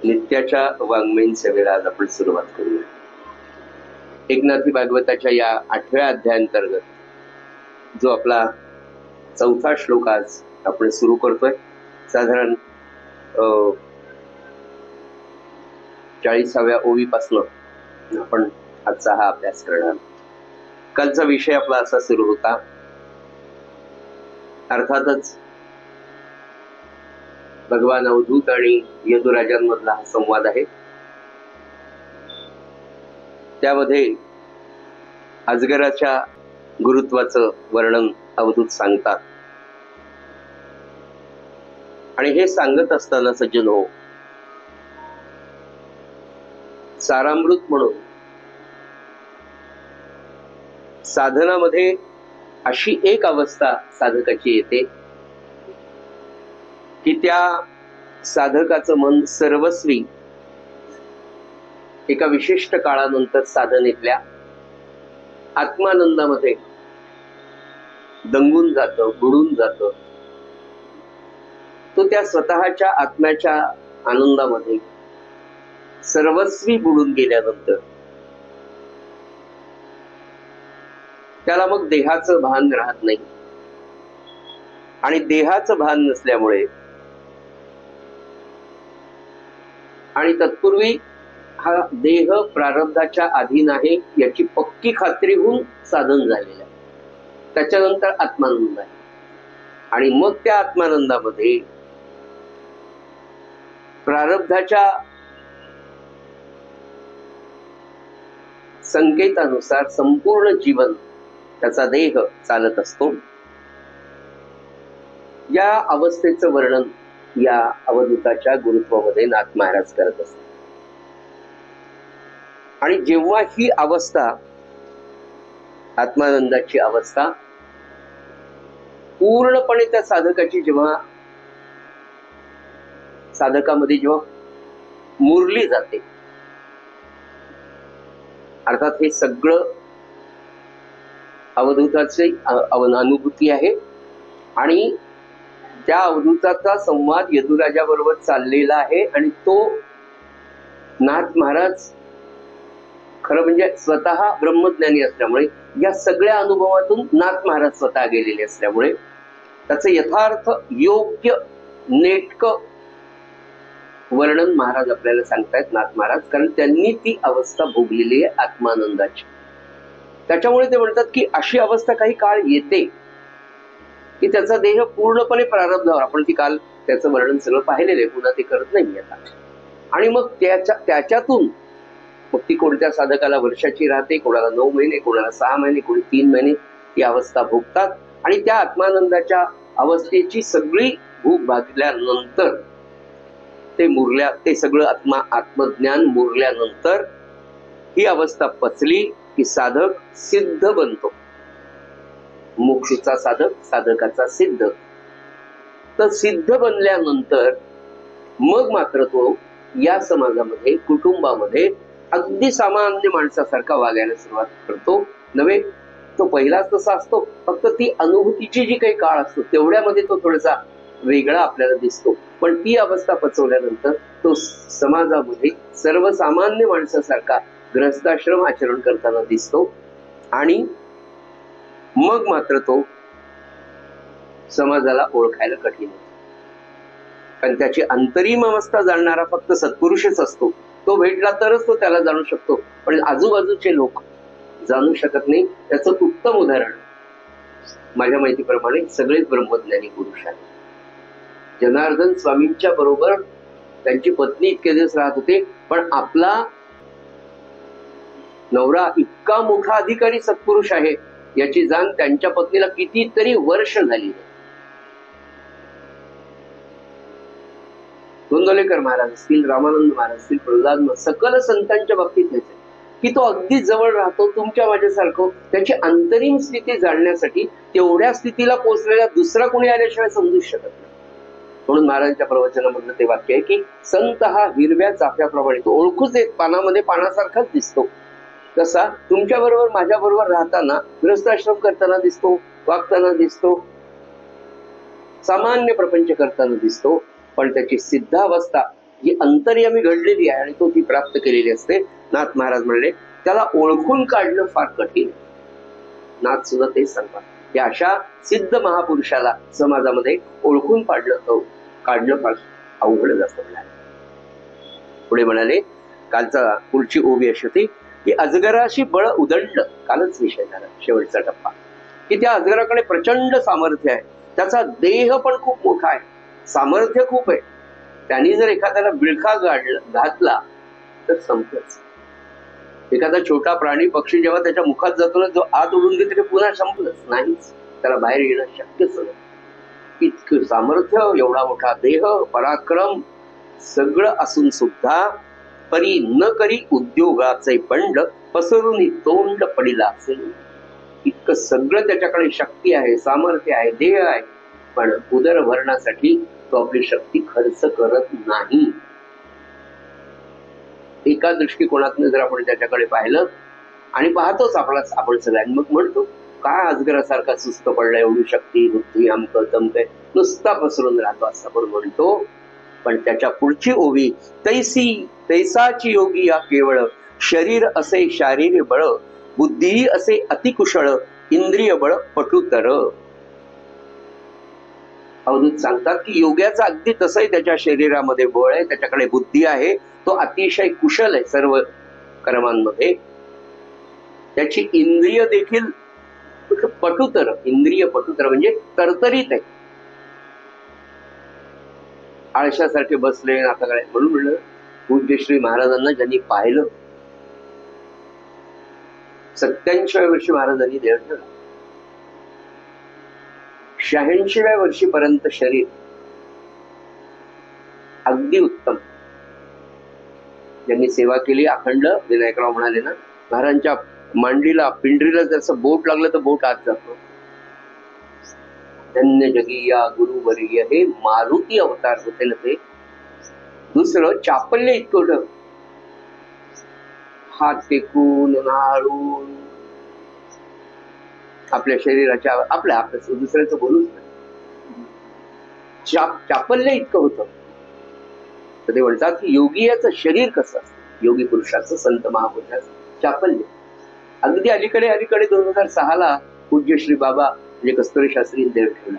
नित्याच्या वाङ्मयीन सेवेला आज आपण सुरुवात करूया. एकनाथी भागवताच्या या 8व्या अध्यायांतर्गत जो आपला 4था श्लोक आज आपण सुरू करतोय, साधारण 40व्या ओवीपासून आपण आजचा हा अभ्यास करणार. कालचा विषय आपला असा सुरू होता, अर्थातच भगवान अवधूत आणि यदुराजांमधला हा संवाद आहे. त्यामध्ये अजगराच्या गुरुत्वाचं वर्णन अवधूत सांगतात आणि हे सांगत असताना सज्जन हो, सारामृत म्हणून साधनामध्ये अशी एक अवस्था साधकाची येते की त्या साधकाचं मन सर्वस्वी एका विशिष्ट काळानंतर साधनेतल्या आत्मानंदामध्ये दंगून जातं, बुडून जातं. तो त्या स्वतःच्या आत्म्याच्या आनंदामध्ये सर्वस्वी बुडून गेल्यानंतर त्याला मग देहाचं भान राहत नाही. आणि देहाचं भान नसल्यामुळे आणि तत्पूर्वी हा देह प्रारब्धाच्या अधीन आहे याची पक्की खात्री होऊन साधन झालेलं आहे. त्याच्यानंतर आत्मानंद आहे आणि मग त्या आत्मानंदामध्ये प्रारब्धाच्या संकेतानुसार संपूर्ण जीवन त्याचा देह चालत असतो. या अवस्थेचं वर्णन या अवधूताच्या गुरुत्वामध्ये नाथ महाराज करत असतात. आणि जेव्हा ही अवस्था, आत्मानंदाची अवस्था पूर्णपणे त्या साधकाची जेव्हा साधकामध्ये जेव्हा मुरली जाते, अर्थात हे सगळं अवधूताची अनुभूती आहे आणि त्या अवधूताचा संवाद यदुराजाबरोबर चाललेला आहे. आणि तो नाथ महाराज खरं म्हणजे स्वतः ब्रह्मज्ञानी असल्यामुळे या सगळ्या अनुभवातून नाथ महाराज स्वतः गेलेले असल्यामुळे त्याचं यथार्थ योग्य नेटकं वर्णन महाराज आपल्याला सांगतायत, नाथ महाराज, कारण त्यांनी ती अवस्था भोगलेली आहे आत्मानंदाची. त्याच्यामुळे ते म्हणतात की अशी अवस्था काही काळ येते की त्याचा देह पूर्णपणे प्रारब्धावर, आपण ती काल त्याचं वर्णन सगळं पाहिलेलं आहे, पुन्हा ते करत नाही आता. आणि मग त्याच्यातून मग ती कोणत्या साधकाला वर्षाची राहते, कोणाला 9 महिने, कोणाला 6 महिने, कोणी 3 महिने ती अवस्था भोगतात. आणि त्या आत्मानंदाच्या अवस्थेची सगळी भूक भागल्यानंतर ते सगळं आत्मज्ञान मुरल्यानंतर ही अवस्था पचली की साधक सिद्ध बनतो. मोक्षाचा साधकाचा सिद्ध. तर सिद्ध बनल्यानंतर मग मात्र तो या समाजामध्ये, कुटुंबामध्ये अगदी सामान्य माणसासारखा वागायला सुरुवात करतो. नव्हे, तो पहिलाच तसा असतो, फक्त ती अनुभूतीची जी काही काळ असतो तेवढ्यामध्ये तो थोडासा वेगळा आपल्याला दिसतो. पण ती अवस्था पचवल्यानंतर तो समाजामध्ये सर्वसामान्य माणसासारखा गृहस्थाश्रम आचरण करताना दिसतो. आणि मग मात्र तो समाजाला ओळखायला कठीण होतो, कारण त्याची अंतरिम अवस्था जाणणारा फक्त सत्पुरुषच असतो. तो भेटला तरच तो त्याला जाणू शकतो, पण आजूबाजूचे लोक जाणू शकत नाही. त्याचं उत्तम उदाहरण माझ्या माहितीप्रमाणे सगळेच ब्रह्मज्ञानी पुरुष आहेत. जनार्दन स्वामींच्या बरोबर त्यांची पत्नी इतके दिवस राहत होते, पण आपला नवरा इतका मोठा अधिकारी सत्पुरुष आहे याची जाण त्यांच्या पत्नीला कितीतरी वर्ष झाली. गोंदवलेकर महाराज असतील, रामानंद महाराज असतील, प्रल्हाद, सकल संतांच्या बाबतीत हेच आहे की तो अगदी जवळ राहतो, तुमच्या माझ्यासारखं. त्याची अंतरिम स्थिती जाणण्यासाठी तेवढ्या स्थितीला पोहोचलेला दुसरा कोणी आल्याशिवाय समजू शकत नाही. म्हणून महाराजांच्या प्रवचनामधलं ते वाक्य आहे की संत हा हिरव्या चाफ्याप्रमाणे, तो ओळखूच येत पानामध्ये पानासारखाच दिसतो. कसा तुमच्या बरोबर माझ्या बरोबर राहताना, गृहस्थाश्रम करताना दिसतो, वागताना दिसतो, सामान्य प्रपंच करताना दिसतो. पण त्याची सिद्धावस्था जी अंतर्यामी घडलेली आहे आणि तो ती प्राप्त केलेली असते. नाथ महाराज म्हणले त्याला ओळखून काढणं फार कठीण. नाथ सुद्धा तेच सांगतात की अशा सिद्ध महापुरुषाला समाजामध्ये ओळखून काढणं फार अवघड असतं. पुढे म्हणाले, पुढची ओवी अशी होती की अजगराशी बळ उदंड. कालच विषय झाला शेवटचा टप्पा, की त्या अजगराकडे प्रचंड सामर्थ्य आहे. त्याचा देह पण खूप मोठा आहे, सामर्थ्य खूप आहे. त्यांनी जर एखाद्याला बिळखा घातला तर संपलंच. एखादा छोटा प्राणी पक्षी जेव्हा त्याच्या मुखात जातो ना, जो आत उडून घेतो ते पुन्हा संपलंच, नाहीच, त्याला बाहेर येणं शक्यच नाही. इतकं सामर्थ्य, एवढा मोठा देह, पराक्रम सगळं असून सुद्धा परी न करी उद्योगाचे बंड, पसरून तोंड पडिला असेल. इतकं सगळं त्याच्याकडे शक्ती आहे, सामर्थ्य आहे, देह आहे, पण उदरभरणासाठी तो आपली शक्ती खर्च करत नाही. एका दृष्टिकोनातून जर आपण त्याच्याकडे पाहिलं, आणि पाहतोच आपण सगळ्यांनी, मग म्हणतो काय अजगरासारखा सुस्त पडला, एवढी शक्ती बुद्धी अमक तमक नुसता पसरून राहतो असं आपण म्हणतो. पण त्याच्या पुढची ओवी, तैसाची योगी या केवळ, शरीर असे शारीर बळ, बुद्धी असे अतिकुशळ, इंद्रिय बळ पटुतर. अवधूत सांगतात की योग्याचं अगदी तसंही त्याच्या शरीरामध्ये बळ आहे, त्याच्याकडे बुद्धी आहे, तो अतिशय कुशल आहे सर्व कर्मांमध्ये. त्याची इंद्रिय देखील पटुतर, इंद्रिय पटुतर म्हणजे तरतरीत आहे. आळशासारखे बसले आता काय म्हणून म्हणलं, पूज्य श्री महाराजांना ज्यांनी पाहिलं, 87व्या वर्षी महाराजांनी देह ठेवला, 86व्या वर्षीपर्यंत शरीर अगदी उत्तम. ज्यांनी सेवा केली अखंड, विनायकराव म्हणाले ना, महाराजांच्या मांडीला पिंडरीला जसं बोट लागलं तर बोट आत जातो. धन्य जगी या गुरुवर्य, हे मारुती अवतार होते ना ते. दुसरं चापल्य इतकं, हात टेकून नाळून आपल्या शरीराच्या आपल्या दुसऱ्याचं बोलूच नाही, चापल्य इतकं होतं. तर ते म्हणतात की योगी याचं शरीर कसं असतं, योगी पुरुषाचं, संत महापुरुषाचं चापल्य. अगदी अलीकडे 2006ला पूज्य श्री बाबा म्हणजे कस्तुरी शास्त्री देह ठेवला,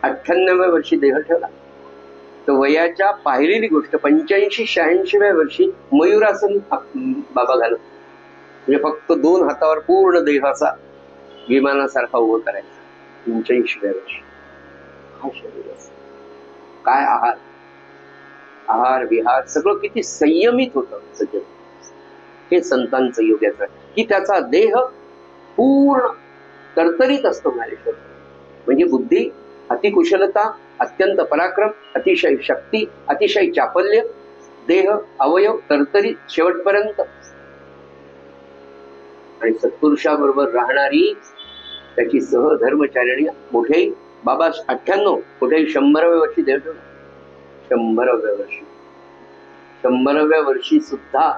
98व्या वर्षी देह ठेवला. तर वयाच्या पाहिलेली गोष्ट 85-86व्या वर्षी मयुरासन बाबा घालत, म्हणजे फक्त 2 हातावर पूर्ण देहाचा विमानासारखा उभं करायचा. 85व्या वर्षी हा शरीर असं. काय आहार विहार सगळं किती संयमित होतं सगळं. हे संतांचं योग्याचं, की त्याचा देह पूर्ण तरतरीत असतो ज्ञानेश्वर. म्हणजे बुद्धी, अतिकुशलता, अत्यंत पराक्रम, अतिशय शक्ती, अतिशय चापल्य, देह अवयव तरतरीत शेवटपर्यंत. आणि सत्पुरुषाबरोबर राहणारी त्याची सहधर्मचारिणी मोठे बाबा 98, कुठेही 100व्या वर्षी देह ठेवला. 100व्या वर्षी, 100व्या वर्षी सुद्धा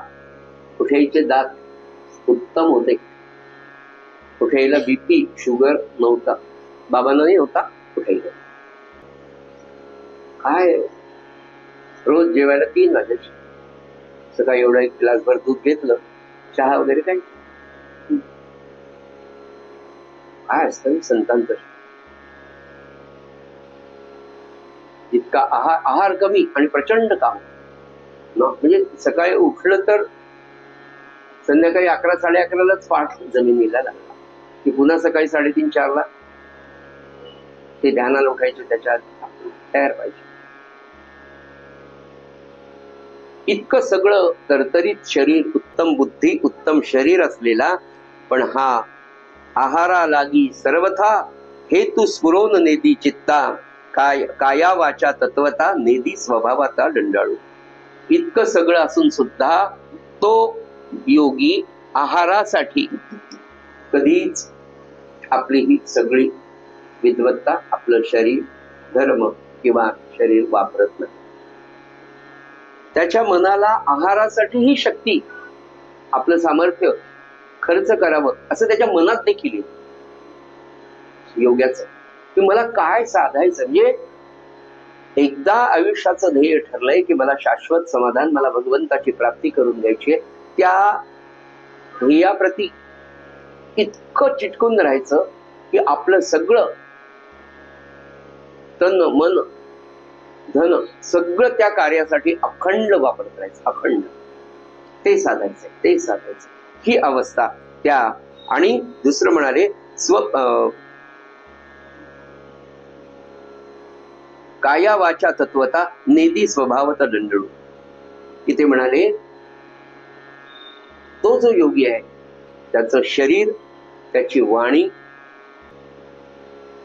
कुठेचे दात उत्तम होते, कुठेला बीपी शुगर नव्हता, बाबांना नाही होता, कुठेही. काय रोज जेवायला 3 वाजायचे, सकाळी एवढा 1 ग्लासभर दूध घेतलं, चहा वगैरे काही. काय असतं संतांचं, इतका आहार कमी आणि प्रचंड काम. म्हणजे सकाळी उठलं तर संध्याकाळी 11-11:30लाच पाठ जमिनीला लागला, की पुन्हा सकाळी 3:30-4ला ते ध्यानाला उठायचे, त्याच्यात तयार पाहिजे. इतकं सगळं तरतरीत शरीर, उत्तम बुद्धी, उत्तम शरीर असलेला, पण हा आहारा लागी सर्वथा हेतू स्फुरोन नेदी चित्ता, काया वाचा तत्वता नेदी स्वभावाचा दंडाळू. इतकं सगळं असून सुद्धा तो योगी आहारासाठी कधीच आपली ही सगळी विद्वत्ता, आपलं शरीर, धर्म किंवा शरीर वापरत नाही. त्याच्या मनाला आहारासाठी ही शक्ती, आपलं सामर्थ्य खर्च करावं असं त्याच्या मनात देखील येतं योग्याचं, की मला काय साधायचं. म्हणजे एकदा आयुष्याचं ध्येय ठरलंय की मला शाश्वत समाधान, मला भगवंताची प्राप्ती करून द्यायची आहे, त्या ध्येयाप्रती इतकं चिटकून राहायचं की आपलं सगळं तन मन धन सगळं त्या कार्यासाठी अखंड वापरत राहायचं, अखंड ते साधायचं, ते साधायचं, ही अवस्था त्या. आणि दुसरं म्हणाले काया वाचा तत्वता नेदी स्वभावत दंडळू. इथे म्हणाले तो जो योगी आहे त्याचं शरीर, त्याची वाणी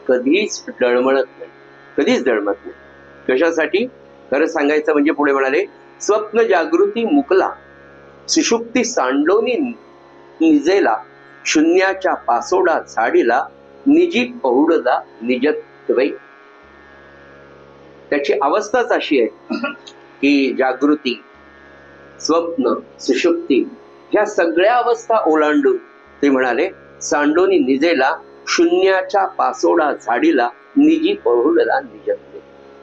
कधीच डळमळत नाही, कधीच डळमळत नाही. कशासाठी? खरं सांगायचं म्हणजे पुढे म्हणाले स्वप्न जागृती मुकला, सुषुप्ती सांडोनी निजेला, शून्याच्या पासोडा झाडीला, निजी पहुडला निजत्वै. त्याची अवस्थाच अशी आहे की जागृती, स्वप्न, सुषुप्ती ह्या सगळ्या अवस्था ओलांडून ते म्हणाले सांडोनी निजेला, शून्याच्या पासोडा झाडीला, निजी पहुडला निजत्वै.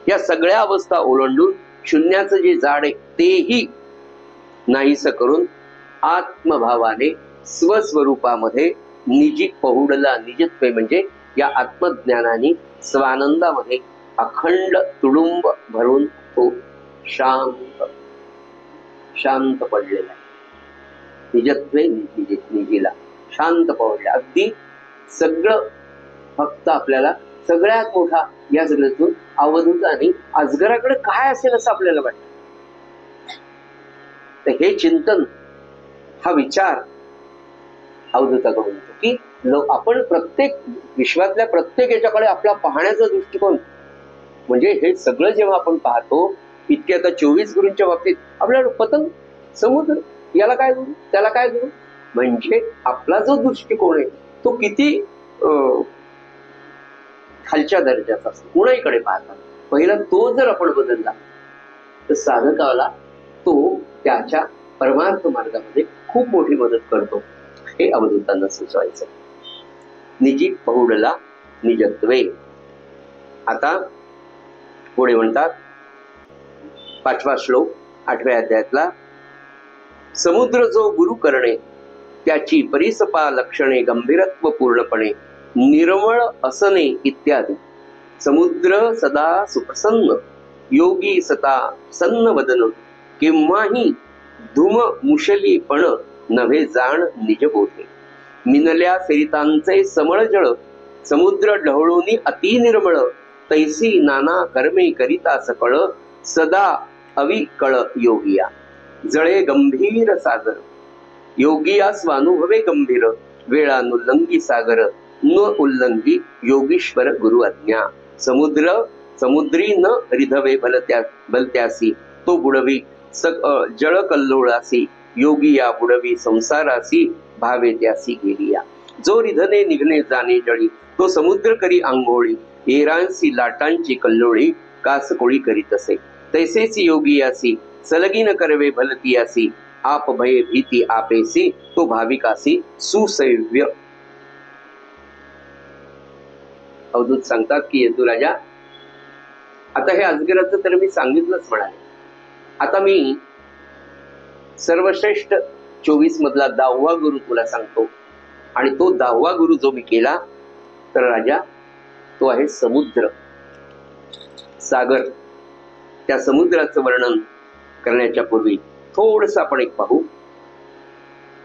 या सगळ्या अवस्था ओलांडून शून्याचं जे झाड आहे तेही नाहीस करून आत्मभावाने स्वस्वरूपामध्ये निजी पहुडला निजत्वे म्हणजे या आत्मज्ञानाने स्वानंदामध्ये अखंड तुडुंब भरून तो शांत शांत पडलेला आहे. निजत्वे निजीला शांत पडले. अगदी सगळं फक्त आपल्याला सगळ्यात मोठा या सगळ्यातून अवधूत आणि अजगराकडे काय असेल असं आपल्याला वाटतं. तर हे चिंतन, हा विचार अवधूताकडून येतो की आपण प्रत्येक विश्वातल्या प्रत्येक याच्याकडे आपला पाहण्याचा दृष्टिकोन म्हणजे हे सगळं जेव्हा आपण पाहतो, इतके आता 24 गुरूंच्या बाबतीत आपल्याला पतंग, समुद्र, याला काय गुरु, त्याला काय गुरु, म्हणजे आपला जो दृष्टिकोन आहे तो किती खालच्या दर्जाचा असतो, कोणाकडे पाहतात. पहिला तो जर आपण बदलला तर साधकाला तो त्याच्या परमार्थ मार्गामध्ये खूप मोठी मदत करतो. हे अवधूतांना सुचवायचं. निजी पहुडला निजत्वे. आता पुढे म्हणतात 5वा श्लोक 8व्या अध्यायातला, समुद्र जो गुरु करणे त्याची परिसपा लक्षणे गंभीरत्व पूर्णपणे निर्मळ असणे इत्यादी. समुद्र सदा सुप्रसन्न योगी सता सन्न वदन केव्हाही धूम मुशली पण नव्हे जाण निजबोधे. मिनल्या सरितांचे समळ जळ समुद्र ढवळूनी अति निर्मळ तैसी नाना कर्मे करिता सकळ सदा अविकळ योगिया. जळे गंभीर सागर योगिया स्वानुभवे गंभीर वेळानुल्लंघी सागर न उल्लंघी योगीश्वर गुरु आज्ञा. समुद्र समुद्री न रिधवे भलत्यासी तो बुडवी जळ कल्लोळासी योगिया बुडवी संसारासी भावे त्यासी गेलिया. जो रिधने निघणे जाणे जळी तो समुद्र करी आंघोळी एरांसी लाटांची कल्लोळी कास कोळी करीत असे. तैसेच योगियासी सलगीन करवे भलतियासी आप भय भीती आपेसी तो भाविकासी सुसैव्य. अवधूत सांगतात की यदुराजा, आता हे अजगराचं तर मी सांगितलंच म्हणाले. आता मी सर्वश्रेष्ठ 24 मधला 10वा गुरु तुला सांगतो. आणि तो 10वा गुरु जो मी केला तर राजा तो आहे समुद्र, सागर. त्या समुद्राचं वर्णन करण्याच्या पूर्वी थोडस आपण एक पाहू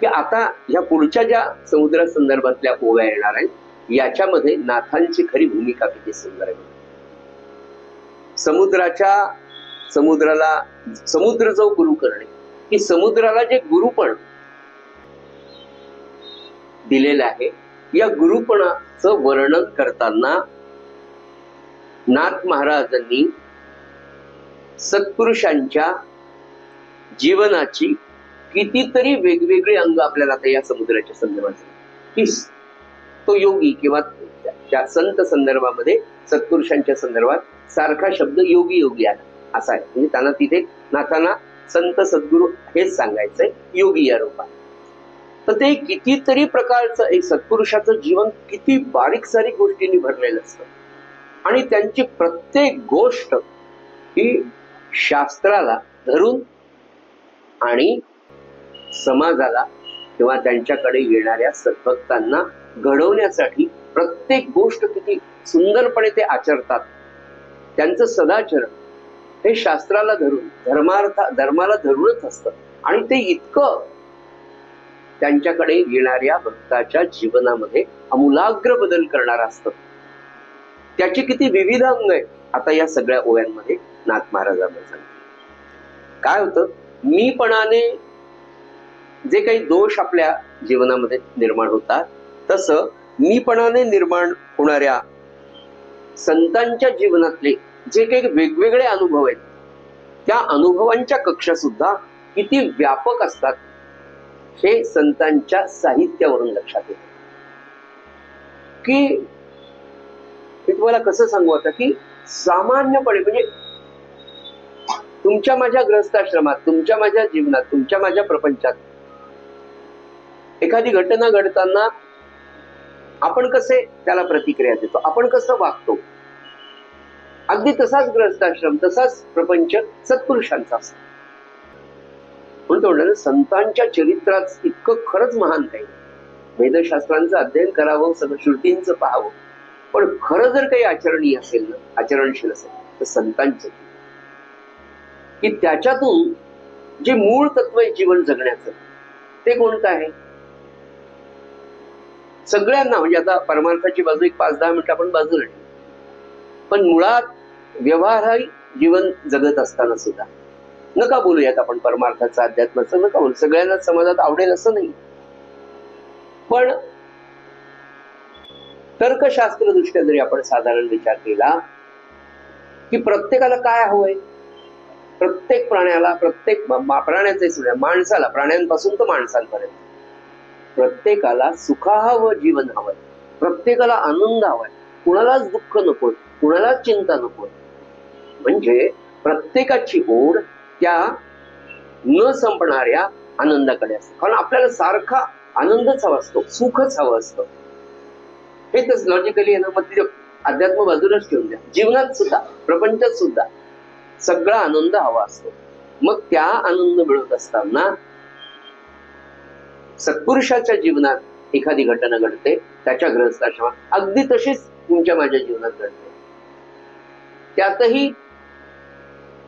की आता ह्या पुढच्या ज्या समुद्रा संदर्भातल्या ओव्या येणार आहेत याच्यामध्ये नाथांची खरी भूमिका किती सुंदर आहे. समुद्राला समुद्र जो गुरु करणे, की समुद्राला जे गुरुपण दिलेलं आहे या गुरुपणाचं वर्णन करताना नाथ महाराजांनी सत्पुरुषांच्या जीवनाची कितीतरी वेगवेगळी अंग आपल्याला आता या समुद्राच्या संदर्भात, तो योगी किंवा त्या संत संदर्भामध्ये सत्पुरुषांच्या संदर्भात सारखा शब्द योगी योगी आला असा आहे. म्हणजे त्यांना तिथे नाथांना संत सद्गुरू हेच सांगायचंय योगी या रूपात. तर ते कितीतरी प्रकारचं एक सत्पुरुषाचं जीवन किती बारीक सारीक गोष्टींनी भरलेलं असतं आणि त्यांची प्रत्येक गोष्ट की शास्त्राला धरून आणि समाजाला किंवा त्यांच्याकडे येणाऱ्या सद्भक्तांना घडवण्यासाठी प्रत्येक गोष्ट किती सुंदरपणे ते आचरतात. त्यांचं सदाचरण हे शास्त्राला धरून धर्माला धरूनच असतं आणि ते इतकं त्यांच्याकडे येणाऱ्या भक्ताच्या जीवनामध्ये आमूलाग्र बदल करणार असतं. त्याची किती विविध अंग आहेत आता या सगळ्या ओव्यांमध्ये नाथ महाराजांना सांगतात. काय होतं, मीपणाने जे काही दोष आपल्या जीवनामध्ये निर्माण होतात, तसं मीपणाने निर्माण होणाऱ्या संतांच्या जीवनातले जे काही वेगवेगळे अनुभव आहेत, त्या अनुभवांच्या कक्षा सुद्धा किती व्यापक असतात हे संतांच्या साहित्यावरून लक्षात येतं. की मी तुम्हाला कसं सांगू आता, की सामान्यपणे म्हणजे तुमच्या माझ्या गृहस्थाश्रमात, तुमच्या माझ्या जीवनात, तुमच्या माझ्या प्रपंचात एखादी घटना घडताना आपण कसे त्याला प्रतिक्रिया देतो, आपण कसं वागतो, अगदी तसाच गृहस्थाश्रम, तसाच प्रपंच सत्पुरुषांचा असतो. म्हणून तो म्हणलं, संतांच्या चरित्रात इतकं खरंच महान काही. वेदशास्त्रांचं अध्ययन करावं, सगळं श्रुतींचं पाहावं, पण खरं जर काही आचरणीय असेल ना, आचरणशील असेल तर संतांचं, की त्याच्यातून जे मूळ तत्व आहे जीवन जगण्याचं ते कोणतं आहे. सगळ्यांना म्हणजे आता परमार्थाची बाजू एक 5-10 मिनिटं आपण बाजूला ठेवू, पण मुळात व्यवहारही जीवन जगत असताना सुद्धा नका बोलूयात आपण परमार्थाचं, अध्यात्माचं नका बोलू, सगळ्यांना समाजात आवडेल असं नाही. पण तर्कशास्त्रदृष्ट्या जरी आपण साधारण विचार केला की प्रत्येकाला काय हवंय, प्रत्येक प्राण्याला, प्रत्येक प्राण्याचे माणसाला, प्राण्यांपासून तर माणसांपर्यंत प्रत्येकाला सुखावं जीवन हवंय, प्रत्येकाला आनंद हवाय, कुणालाच दुःख नकोय, कुणालाच चिंता नकोय. म्हणजे प्रत्येकाची ओढ त्या न संपणाऱ्या आनंदाकडे असते. कारण आपल्याला सारखा आनंदच हवा असतो, सुखच हवं असतं. हे तर लॉजिकली आहे ना. मग तिथे अध्यात्म बाजूलाच ठेवून द्या, जीवनात सुद्धा, प्रपंचात सुद्धा सगळा आनंद हवा असतो. मग त्या आनंद मिळत असताना सत्पुरुषाच्या जीवनात एखादी घटना घडते, त्याच्या गृहस्थाश्रमात, अगदी तशीच तुमच्या माझ्या जीवनात घडते. त्यातही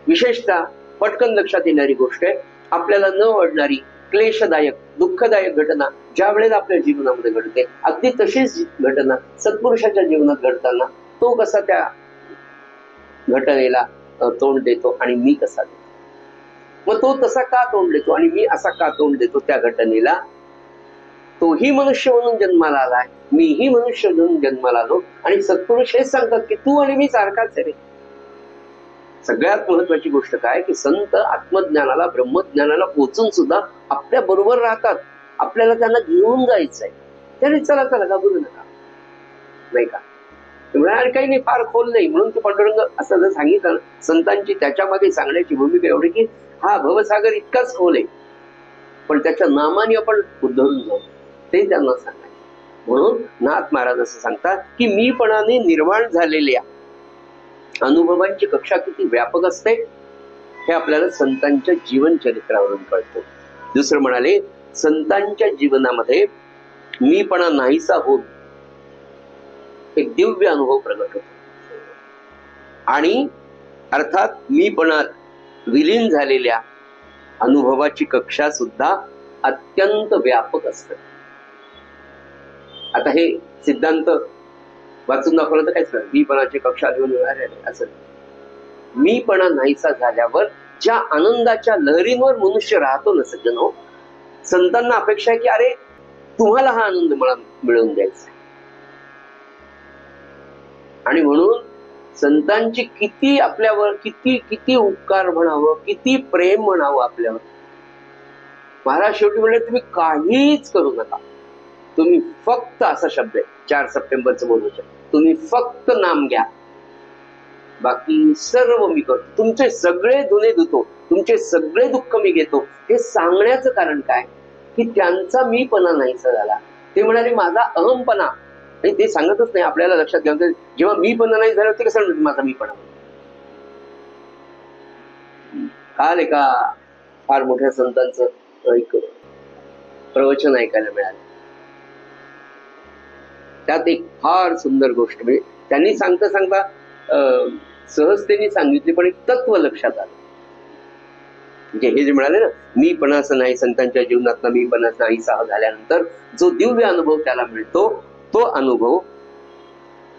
विशेषतः पटकन लक्षात येणारी गोष्ट आहे, आपल्याला न आवडणारी, क्लेशदायक, दुःखदायक घटना ज्या वेळेला आपल्या जीवनामध्ये घडते, अगदी तशीच घटना सत्पुरुषाच्या जीवनात घडताना तो कसा त्या घटनेला तोंड देतो आणि मी कसा देतो. मग तो तसा का तोंड देतो आणि मी असा का तोंड देतो त्या घटनेला. तोही मनुष्य म्हणून जन्माला आलाय, मीही मनुष्य म्हणून जन्माला आलो, आणि सत्पुरुष हेच सांगतात की तू आणि मी सारखाच आहे. सगळ्यात महत्वाची गोष्ट काय, की संत आत्मज्ञानाला, ब्रह्मज्ञानाला पोचून सुद्धा आपल्या बरोबर राहतात. आपल्याला त्यांना घेऊन जायचंय, तरी चला चला घाबरू नका, नाही का. आणि काही नाही, फार खोल नाही. म्हणून ते पांडुरंग असं जर सांगितलं, संतांची त्याच्यामध्ये सांगण्याची भूमिका एवढी की हा भवसागर इतकाच खोल आहे, पण त्याच्या नामाने आपण उद्धरून जाऊ, ते त्यांना सांगायचं. म्हणून नाथ महाराज असं सांगतात की मीपणाने निर्माण झालेल्या अनुभवांची कक्षा किती व्यापक असते हे आपल्याला संतांच्या जीवन चरित्रावरून कळतं. दुसरं म्हणाले, संतांच्या जीवनामध्ये मीपणा नाहीसा होत एक दिव्य अनुभव प्रगट होतो, आणि अर्थात मीपणात विलीन झालेल्या अनुभवाची कक्षा सुद्धा अत्यंत व्यापक असते. आता हे सिद्धांत वाचून दाखवलं तर कायच नाही, मीपणाची कक्षा घेऊन असं. मीपणा नाहीसा झाल्यावर ज्या आनंदाच्या लहरींवर मनुष्य राहतो ना सज्जनो, संतांना अपेक्षा आहे की अरे तुम्हाला हा आनंद मला मिळवून द्यायचा. आणि म्हणून संतांची किती आपल्यावर, किती किती उपकार म्हणावं, किती प्रेम म्हणावं आपल्यावर. महाराज शेवटी म्हणले, तुम्ही काहीच करू नका, तुम्ही फक्त, असा शब्द आहे 4 सप्टेंबरचं बोलूचं, तुम्ही फक्त नाम घ्या, बाकी सर्व मी करतो, तुमचे सगळे गुन्हे धुतो, तुमचे सगळे दुःख मी घेतो. हे सांगण्याचं कारण काय, की त्यांचा मीपणा नाहीसा झाला. ते म्हणाले माझा अहमपणा, आणि ते सांगतच नाही, आपल्याला लक्षात घ्यायचं जेव्हा मीपणा नाही झाला ते कसं माझा मीपणा. काल एका फार मोठ्या संतांचं एक प्रवचन ऐकायला मिळालं. त्यात एक फार सुंदर गोष्ट, म्हणजे त्यांनी सांगता सांगता सहजतेने सांगितली, पण एक तत्व लक्षात आलं. म्हणजे हे जे म्हणाले ना, मीपणाच नाही, संतांच्या जीवनात मीपणाच नाहीसा झाल्यानंतर जो दिव्य अनुभव त्याला मिळतो, तो अनुभव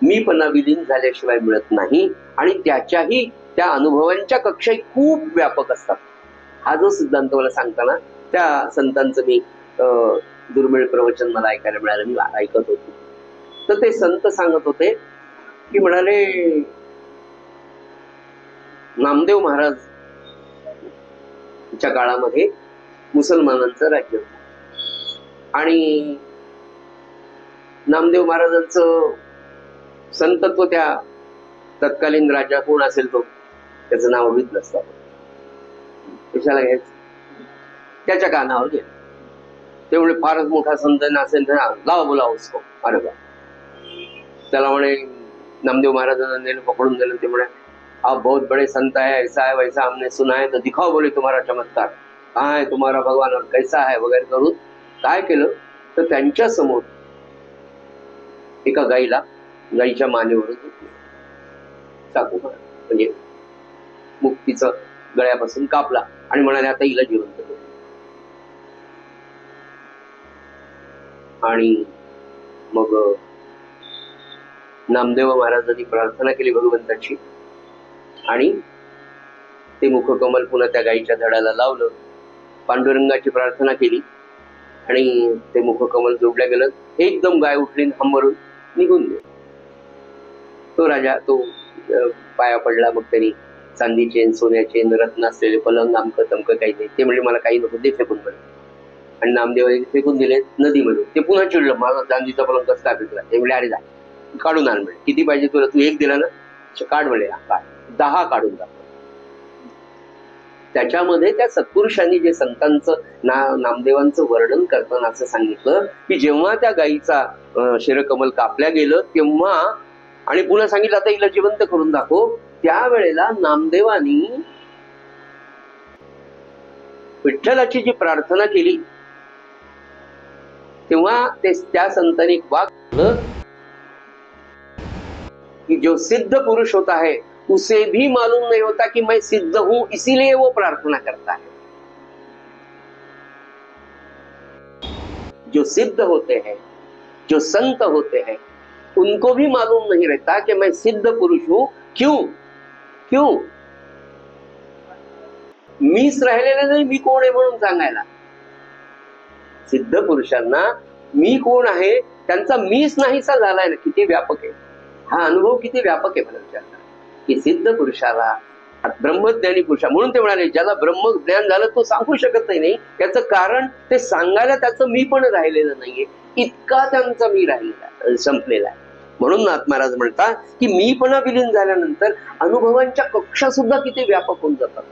मीपणा विलीन झाल्याशिवाय मिळत नाही. आणि त्याच्याही त्या अनुभवांच्या कक्षाही खूप व्यापक असतात. हा जो सिद्धांत मला सांगताना त्या संतांचं मी दुर्मिळ प्रवचन मला ऐकायला मिळालं, मी ऐकत होतो. तर ते संत सांगत होते की म्हणाले, नामदेव महाराज च्या काळामध्ये मुसलमानांचं राज्य होतं आणि नामदेव महाराजांचं संतत्व त्या तत्कालीन राजा कोण असेल तो, त्याचं नाव अभित नसतं, कशाला घ्यायचं, त्याच्या कानावर गेलं. तेवढे फारच मोठा संत असेल तर लावा बोलावं उसको. अरे बा, त्याला म्हणे नामदेव महाराजांना नेलं, पकडून दिलं. ते म्हणे, आप बहुत बड़े संत है, ऐसा है वैसा हमने सुना है, तो दिखाओ बोले तुम्हारा चमत्कार, काय तुम्हारा भगवान और कैसा है वगैरे करून काय केलं तर त्यांच्या समोर एका गाईच्या मानेवरून चाकू म्हणजे मुक्तीचं गळ्यापासून कापला आणि म्हणाले आता हिला जिवंत करू. आणि मग नामदेव महाराजांनी प्रार्थना केली भगवंताची आणि ते मुखकमल पुन्हा त्या गाईच्या धडाला लावलं. पांडुरंगाची प्रार्थना केली आणि ते मुखकमल जोडल्या गेलं. एकदम गाय उठली, हंबरून निघून गेली. तो राजा तो पाया पडला. मग त्यांनी चांदी चेन, सोन्या चेन, रत्न असलेले पलंग, आमकं तमकं काही नाही. ते म्हणजे मला काही नको, ते फेकून पडले. आणि नामदेवाने फेकून दिले नदीमध्ये. ते पुन्हा चिडलं, माझा चांदीचा पलंग कसं काय फेकला. ते म्हणजे अरे जा काढून आण म्हणे. किती पाहिजे तुला, तू एक दिला ना, काढ म्हणे. काढ, 10 काढून टाक. त्याच्यामध्ये त्या सत्पुरुषांनी जे संतांचं नामदेवांचं वर्णन करताना असं सांगितलं की जेव्हा त्या गायीचा शिरकमल कापल्या गेलं तेव्हा, आणि पुन्हा सांगितलं आता हिला जिवंत करून दाखव, त्यावेळेला नामदेवानी विठ्ठलाची जी प्रार्थना केली तेव्हा त्या संतांनी एक वाक्य कि जो सिद्ध पुरुष होता है उसे भी मालूम नहीं होता कि मैं सिद्ध हूं, इसीलिए वो प्रार्थना करता है. जो सिद्ध होते हैं, जो संत होते हैं, उनको भी मालूम नहीं रहता कि मैं सिद्ध पुरुष हूं. क्यों क्यों मीच राहिलेले नाही, मी कोण आहे म्हणून सांगायला. सिद्ध पुरुषांना मी कोण आहे त्यांचा मीच नाहीसा झालाय ना. किती व्यापक आहे हा अनुभव, किती व्यापक आहे मला विचारला. की सिद्ध पुरुषाला, ब्रह्मज्ञानी पुरुषा, म्हणून ते म्हणाले ज्याला ब्रह्मज्ञान झालं तो सांगू शकत नाही. याचं कारण ते सांगायला त्याचं मी पण राहिलेलं नाहीये, इतका त्यांचा मी राहिलेला संपलेला आहे. म्हणून नाथ महाराज म्हणतात की मीपणा विलीन झाल्यानंतर अनुभवांच्या कक्षा सुद्धा किती व्यापक होऊन जातात.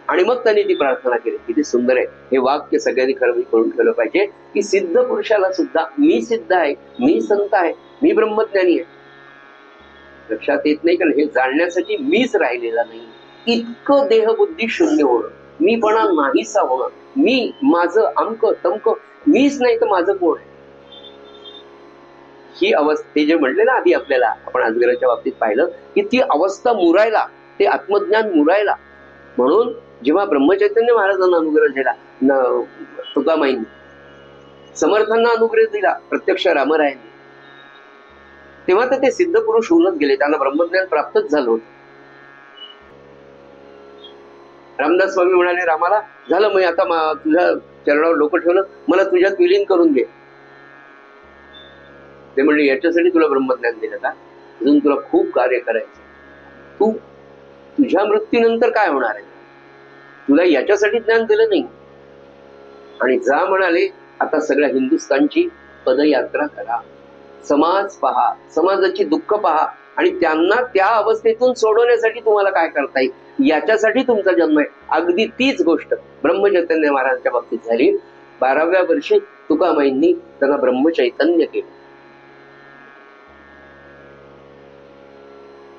आणि मग त्यांनी ती प्रार्थना केली. किती सुंदर आहे हे वाक्य, सगळ्यांनी खरं करून ठेवलं पाहिजे की सिद्ध पुरुषाला सुद्धा मी सिद्ध आहे, मी संत आहे, मी ब्रह्मज्ञानी आहे लक्षात येत नाही. कारण हे जाणण्यासाठी मीच राहिलेला नाही. इतकं देहबुद्धी शून्य होणं, मीपणा नाहीसा होणं, मी माझं अमकं तमकं, मीच नाही तर माझं कोण आहे, ही अवस्था जे म्हणले ना आधी आपल्याला, आपण अजगराच्या बाबतीत पाहिलं की ती अवस्था मुरायला, ते आत्मज्ञान मुरायला. म्हणून जेव्हा ब्रह्मचैतन्य महाराजांना अनुग्रह दिला तुकामाईंनी, समर्थांना अनुग्रह दिला प्रत्यक्ष रामरायांनी, तेव्हा तर ते सिद्ध पुरुष होऊनच गेले, त्यांना ब्रह्मज्ञान प्राप्तच झालं होतं. रामदास स्वामी म्हणाले रामाला, झालं मी आता तुझ्या चरणावर डोकं ठेवलं, मला तुझ्यात विलीन करून घे. ते म्हणले याच्यासाठी तुला ब्रह्मज्ञान दिलं का, अजून तुला खूप कार्य करायचं. तुझ्या मृत्यूनंतर काय होणार आहे, तुला याच्यासाठी ज्ञान दिलं नाही. आणि जा म्हणाले आता सगळ्या हिंदुस्थानची पदयात्रा करा, समाज पहा, समाजाची दुःख पहा आणि त्यांना त्या अवस्थेतून सोडवण्यासाठी तुम्हाला काय करता येईल याच्यासाठी तुमचा जन्म आहे. अगदी तीच गोष्ट ब्रह्मचैतन्य महाराजांच्या बाबतीत झाली. 12व्या वर्षी तुकामाईंनी त्यांना ब्रह्मचैतन्य केलं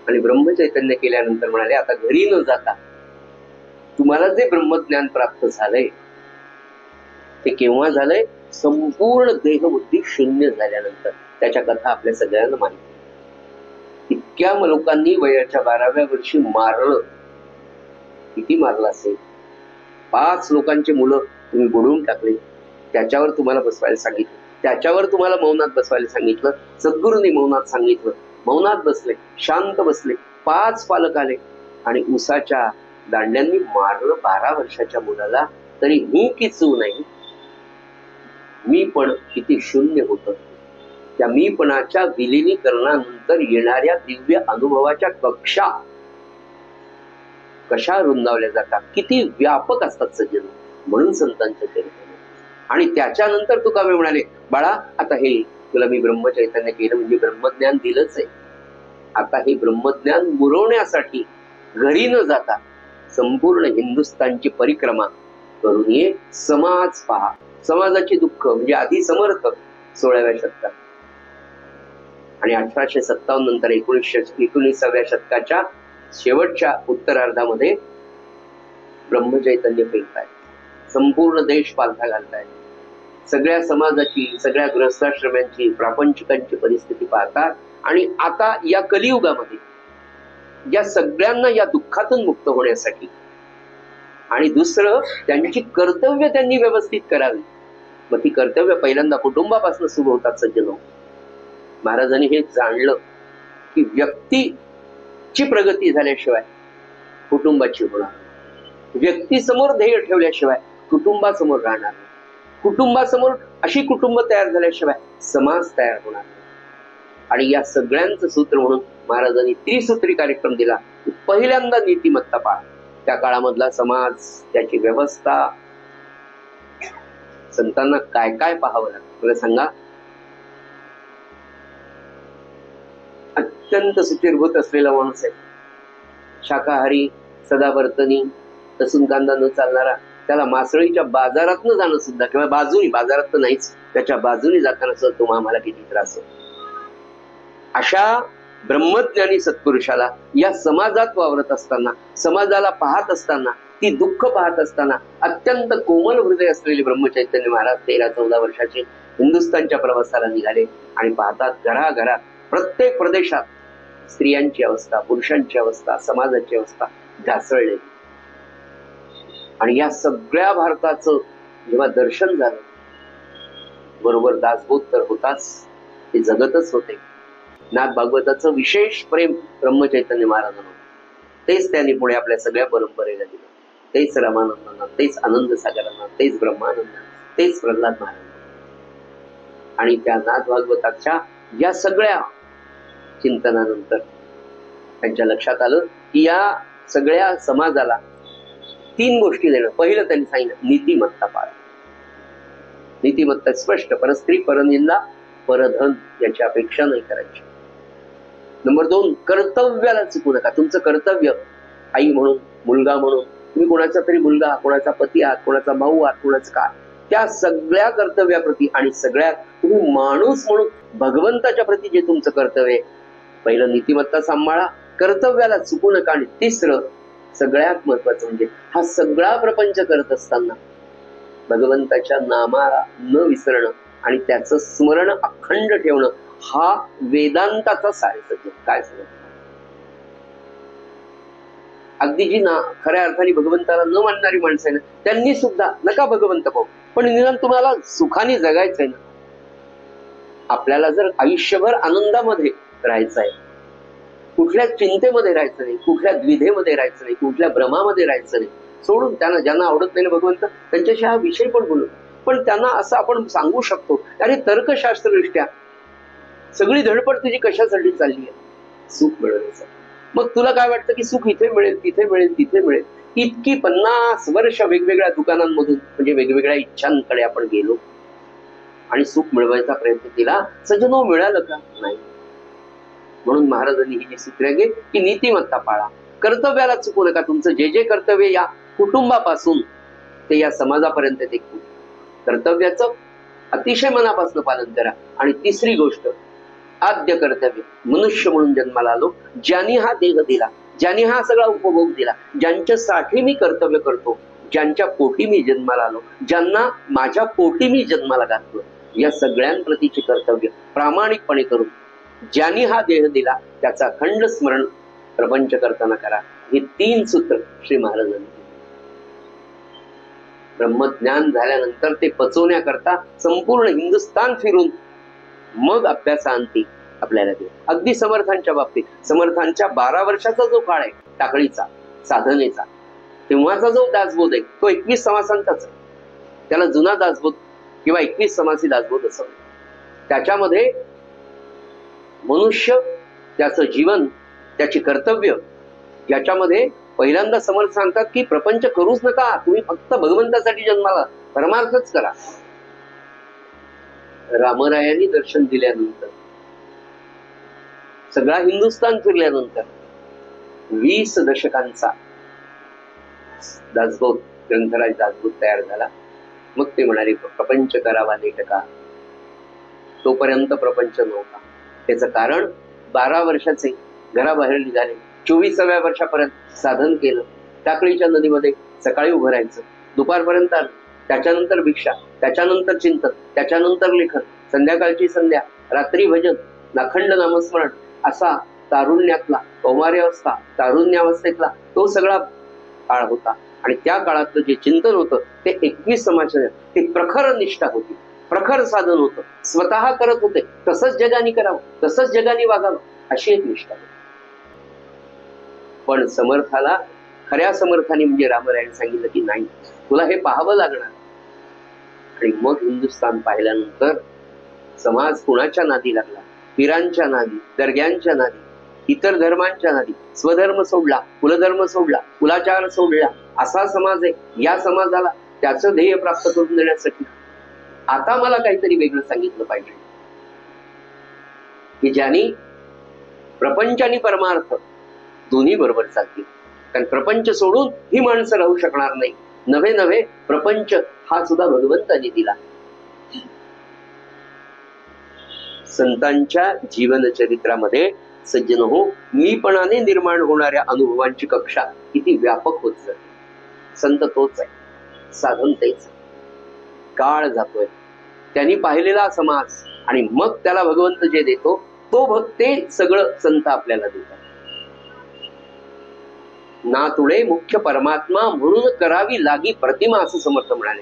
आणि ब्रह्मचैतन्य केल्यानंतर म्हणाले आता घरी न जाता तुम्हाला जे ब्रह्मज्ञान प्राप्त झालंय ते केव्हा झालंय? संपूर्ण देहबुद्धी शून्य झाल्यानंतर. त्याच्या कथा आपल्या सगळ्यांना माहिती. इतक्या लोकांनी वयाच्या 12व्या वर्षी मारलं. किती मारलं असेल? 5 लोकांची मुलं तुम्ही बुडवून टाकले. त्याच्यावर तुम्हाला बसवायला सांगितलं, त्याच्यावर तुम्हाला मौनात बसवायला सांगितलं. सद्गुरूंनी मौनात सांगितलं, मौनात बसले, शांत बसले. 5 पालक आले आणि उसाच्या दांड्यांनी मारलं 12 वर्षाच्या मुलाला. तरी मी किचू नाही. मी पण किती शून्य होतं. त्या मीपणाच्या विलिनीकरणानंतर येणाऱ्या दिव्य अनुभवाच्या कक्षा कशा रुंदावल्या जातात, किती व्यापक असतात सज्जन. म्हणून संतांचं चरित्र. आणि त्याच्यानंतर तुकाराम म्हणाले, बाळा आता हे तुला मी ब्रह्मचैतन्य केलं म्हणजे ब्रह्मज्ञान दिलंच आहे. आता हे ब्रह्मज्ञान मुरवण्यासाठी घरी न जाता संपूर्ण हिंदुस्थानची परिक्रमा करून ये. समाज पहा. समाजाची दुःख म्हणजे आधी समर्थ 16व्या शतकात आणि 1857 नंतर 19व्या शतकाच्या शेवटच्या उत्तरार्धामध्ये ब्रह्मचैतन्य पेरताय. संपूर्ण देश पालथा घालताय. सगळ्या समाजाची, सगळ्या गृहस्थाश्रमांची, प्रापंचिकांची परिस्थिती पाहतात. आणि आता या कलियुगामध्ये या सगळ्यांना या दुःखातून मुक्त होण्यासाठी आणि दुसरं त्यांची कर्तव्य त्यांनी व्यवस्थित करावी. मग ती कर्तव्य पहिल्यांदा कुटुंबापासून सुरू होतात सज्जनो. महाराजांनी हे जाणलं की व्यक्तीची प्रगती झाल्याशिवाय कुटुंबाची होणार, व्यक्तीसमोर ध्येय ठेवल्याशिवाय कुटुंबासमोर राहणार, कुटुंबासमोर अशी कुटुंब तयार झाल्याशिवाय समाज तयार होणार. आणि या सगळ्यांचं सूत्र म्हणून महाराजांनी त्रिसूत्री कार्यक्रम दिला. पहिल्यांदा नीतिमत्ता पाळ. त्या काळामधला समाज, त्याची व्यवस्था, संतांना काय काय पाहावं लागतं मला सांगा. अत्यंत सुचिरभूत असलेला माणूस आहे, शाकाहारी, सदावर्तनी, लसूण कांदा न चालणारा. त्याला मासळीच्या बाजारात न जाणं सुद्धा, किंवा बाजूनी, बाजारात तर नाहीच, त्याच्या बाजूनी जाताना सुद्धा तुम्हाला आम्हाला किती त्रास होतो. अशा ब्रह्मज्ञानी सत्पुरुषाला या समाजात वावरत असताना, समाजाला पाहत असताना, ती दुःख पाहत असताना अत्यंत कोमल हृदय असलेले ब्रह्मचैतन्य महाराज 13-14 वर्षाचे हिंदुस्थानच्या प्रवासाला निघाले. आणि पाहतात घराघरात, प्रत्येक प्रदेशात स्त्रियांची अवस्था, पुरुषांची अवस्था, समाजाची अवस्था ढासळलेली. आणि या सगळ्या भारताचं जेव्हा दर्शन झालं, बरोबर दासबोध तर होताच, ते जगतच होते. नाथ भागवताचं विशेष प्रेम ब्रह्मचैतन्य महाराजांना, तेच त्यांनी पुढे आपल्या सगळ्या परंपरेला दिलं. तेच रामानंदांना, तेच आनंद सागरांना, तेच ब्रह्मानंदांना, तेच प्रल्हाद महाराजांना. आणि त्या नाथ भागवताच्या या सगळ्या चिंतनानंतर त्यांच्या लक्षात आलं की या सगळ्या समाजाला 3 गोष्टी देणं. पहिलं त्यांनी सांगितलं नीतिमत्ता पाळ. नीतिमत्ता स्पष्ट, परस्त्री, परनिंदा, परधन याची अपेक्षा नाही करायची. नंबर 2, कर्तव्याला चुकू नका. तुमचं कर्तव्य आई म्हणून, मुलगा म्हणून, तुम्ही कोणाचा तरी मुलगा, कोणाचा पती आहात, कोणाचा भाऊ आहात, कोणाचं काय, त्या सगळ्या कर्तव्याप्रती आणि सगळ्यात तुम्ही माणूस म्हणून भगवंताच्या प्रती जे तुमचं कर्तव्य आहे, पहिलं नीतिमत्ता सांभाळा, कर्तव्याला चुकू नका. आणि तिसरं सगळ्यात महत्वाचं म्हणजे हा सगळा प्रपंच करत असताना भगवंताच्या नामाला न विसरणं आणि त्याचं स्मरण अखंड ठेवणं, हा वेदांताचा सार. काय सांग, अगदी जी ना खऱ्या अर्थाने भगवंताला न मानणारी माणसं आहे ना, त्यांनी सुद्धा नका भगवंत पाहू, पण निदान तुम्हाला सुखाने जगायचंय ना. आपल्याला जर आयुष्यभर आनंदामध्ये राहायचं आहे, कुठल्या चिंतेमध्ये राहायचं नाही, कुठल्या द्विधेमध्ये राहायचं नाही, कुठल्या भ्रमामध्ये राहायचं नाही, सोडून त्यांना ज्यांना आवडत नाही भगवंत त्यांच्याशी हा विषय पण बोलू. पण त्यांना असं आपण सांगू शकतो, अरे तर्कशास्त्रदृष्ट्या सगळी धडपड तुझी कशासाठी चालली आहे? सुख मिळवण्यासाठी. मग तुला काय वाटतं की सुख इथे मिळेल, तिथे मिळेल, तिथे मिळेल? इतकी 50 वर्ष वेगवेगळ्या दुकानांमधून म्हणजे वेगवेगळ्या इच्छांकडे आपण गेलो आणि सुख मिळवायचा प्रयत्न केला. सज्जनो, मिळालं का? नाही. म्हणून महाराजांनी ही जी सूत्रे घे की नीतिमत्ता पाळा, कर्तव्याला चुकू नका. तुमचं जे जे कर्तव्य या कुटुंबापासून ते या समाजापर्यंत ते कर्तव्याचं अतिशय मनापासून पालन करा. आणि तिसरी गोष्ट, आद्य कर्तव्य, मनुष्य म्हणून जन्माला आलो, ज्यांनी हा देह दिला, ज्यांनी हा सगळा उपभोग दिला, ज्यांच्यासाठी मी कर्तव्य करतो, ज्यांच्या पोटी मी जन्माला आलो, ज्यांना माझ्या पोटी मी जन्माला घातलो, या सगळ्यांप्रतीचे कर्तव्य प्रामाणिकपणे करून ज्यांनी हा देह दिला त्याचा अखंड स्मरण प्रपंच करताना करा. हे 3 सूत्र श्री महाराजांनी. ब्रह्मज्ञान झाल्यानंतर ते पचवण्याकरता संपूर्ण हिंदुस्थान फिरून मग अभ्यासांती आपल्याला दे. अगदी समर्थांच्या बाबतीत, समर्थांच्या 12 वर्षाचा जो काळ आहे टाकळीचा, साधनेचा, तेव्हाचा जो दासबोध आहे तो 21 समासांचाच आहे. त्याला जुना दासबोध किंवा 21 समासी दासबोध असं. त्याच्यामध्ये मनुष्य, त्याचं जीवन, त्याची कर्तव्य, याच्यामध्ये पहिल्यांदा समर्थ सांगतात की प्रपंच करूच नका, तुम्ही फक्त भगवंतासाठी जन्माला, परमार्थच करा. रामरायांनी दर्शन दिल्यानंतर, सगळा हिंदुस्थान फिरल्यानंतर 20 दशकांचा दासबोध, ग्रंथराज दासबोध तयार झाला. मग ते म्हणाले प्रपंच करावा नेटका. तोपर्यंत प्रपंच नव्हता. त्याचं कारण 12 वर्षाचे घराबाहेर निघाले, 24व्या वर्षापर्यंत साधन केलं. टाकळीच्या नदीमध्ये सकाळी उभं राहायचं, दुपारपर्यंत आलं, त्याच्यानंतर भिक्षा, त्याच्यानंतर चिंतन, त्याच्यानंतर लेखन, संध्याकाळची संध्या, रात्री भजन, अखंड नामस्मरण, असा तारुण्यातला, कौमार्यावस्था, तारुण्यावस्थेतला तो सगळा काळ होता. आणि त्या काळातलं जे चिंतन होतं ते 21 समाज, ते प्रखर निष्ठा होती, प्रखर साधन होतं. स्वतः करत होते तसंच जगाने करावं, तसंच जगाने वागावं, अशी एक निष्ठा होती. पण समर्थाला, खऱ्या समर्थाने म्हणजे रामरायाने सांगितलं की नाही, तुला हे पाहावं लागणार. आणि मग हिंदुस्थान पाहिल्यानंतर समाज कुणाच्या नादी लागला? पीरांच्या नादी, दर्ग्यांच्या नादी, इतर धर्मांच्या नादी. स्वधर्म सोडला, कुलधर्म सोडला, कुलाचार सोडला, असा समाज आहे. या समाजाला त्याचं ध्येय प्राप्त करून देण्यासाठी आता मला काहीतरी वेगळं सांगितलं पाहिजे, की ज्यांनी प्रपंच आणि परमार्थ दोन्ही बरोबर चालतील. कारण प्रपंच सोडून ही माणसं राहू शकणार नाही. नव्हे नव्हे प्रपंच हा सुद्धा भगवंताने दिला. संतांच्या जीवन चरित्रामध्ये सज्जन हो, मीपणाने निर्माण होणाऱ्या अनुभवांची कक्षा किती व्यापक होत जाते. संत तोच आहे, साधन तेच. काळ जातोय, त्यांनी पाहिलेला समाज, आणि मग त्याला भगवंत जे देतो तो ते सगळं संत आपल्याला देतात. ना तुळे मुख्य परमात्मा म्हणून करावी लागी प्रतिमा, असं समर्थ म्हणाले.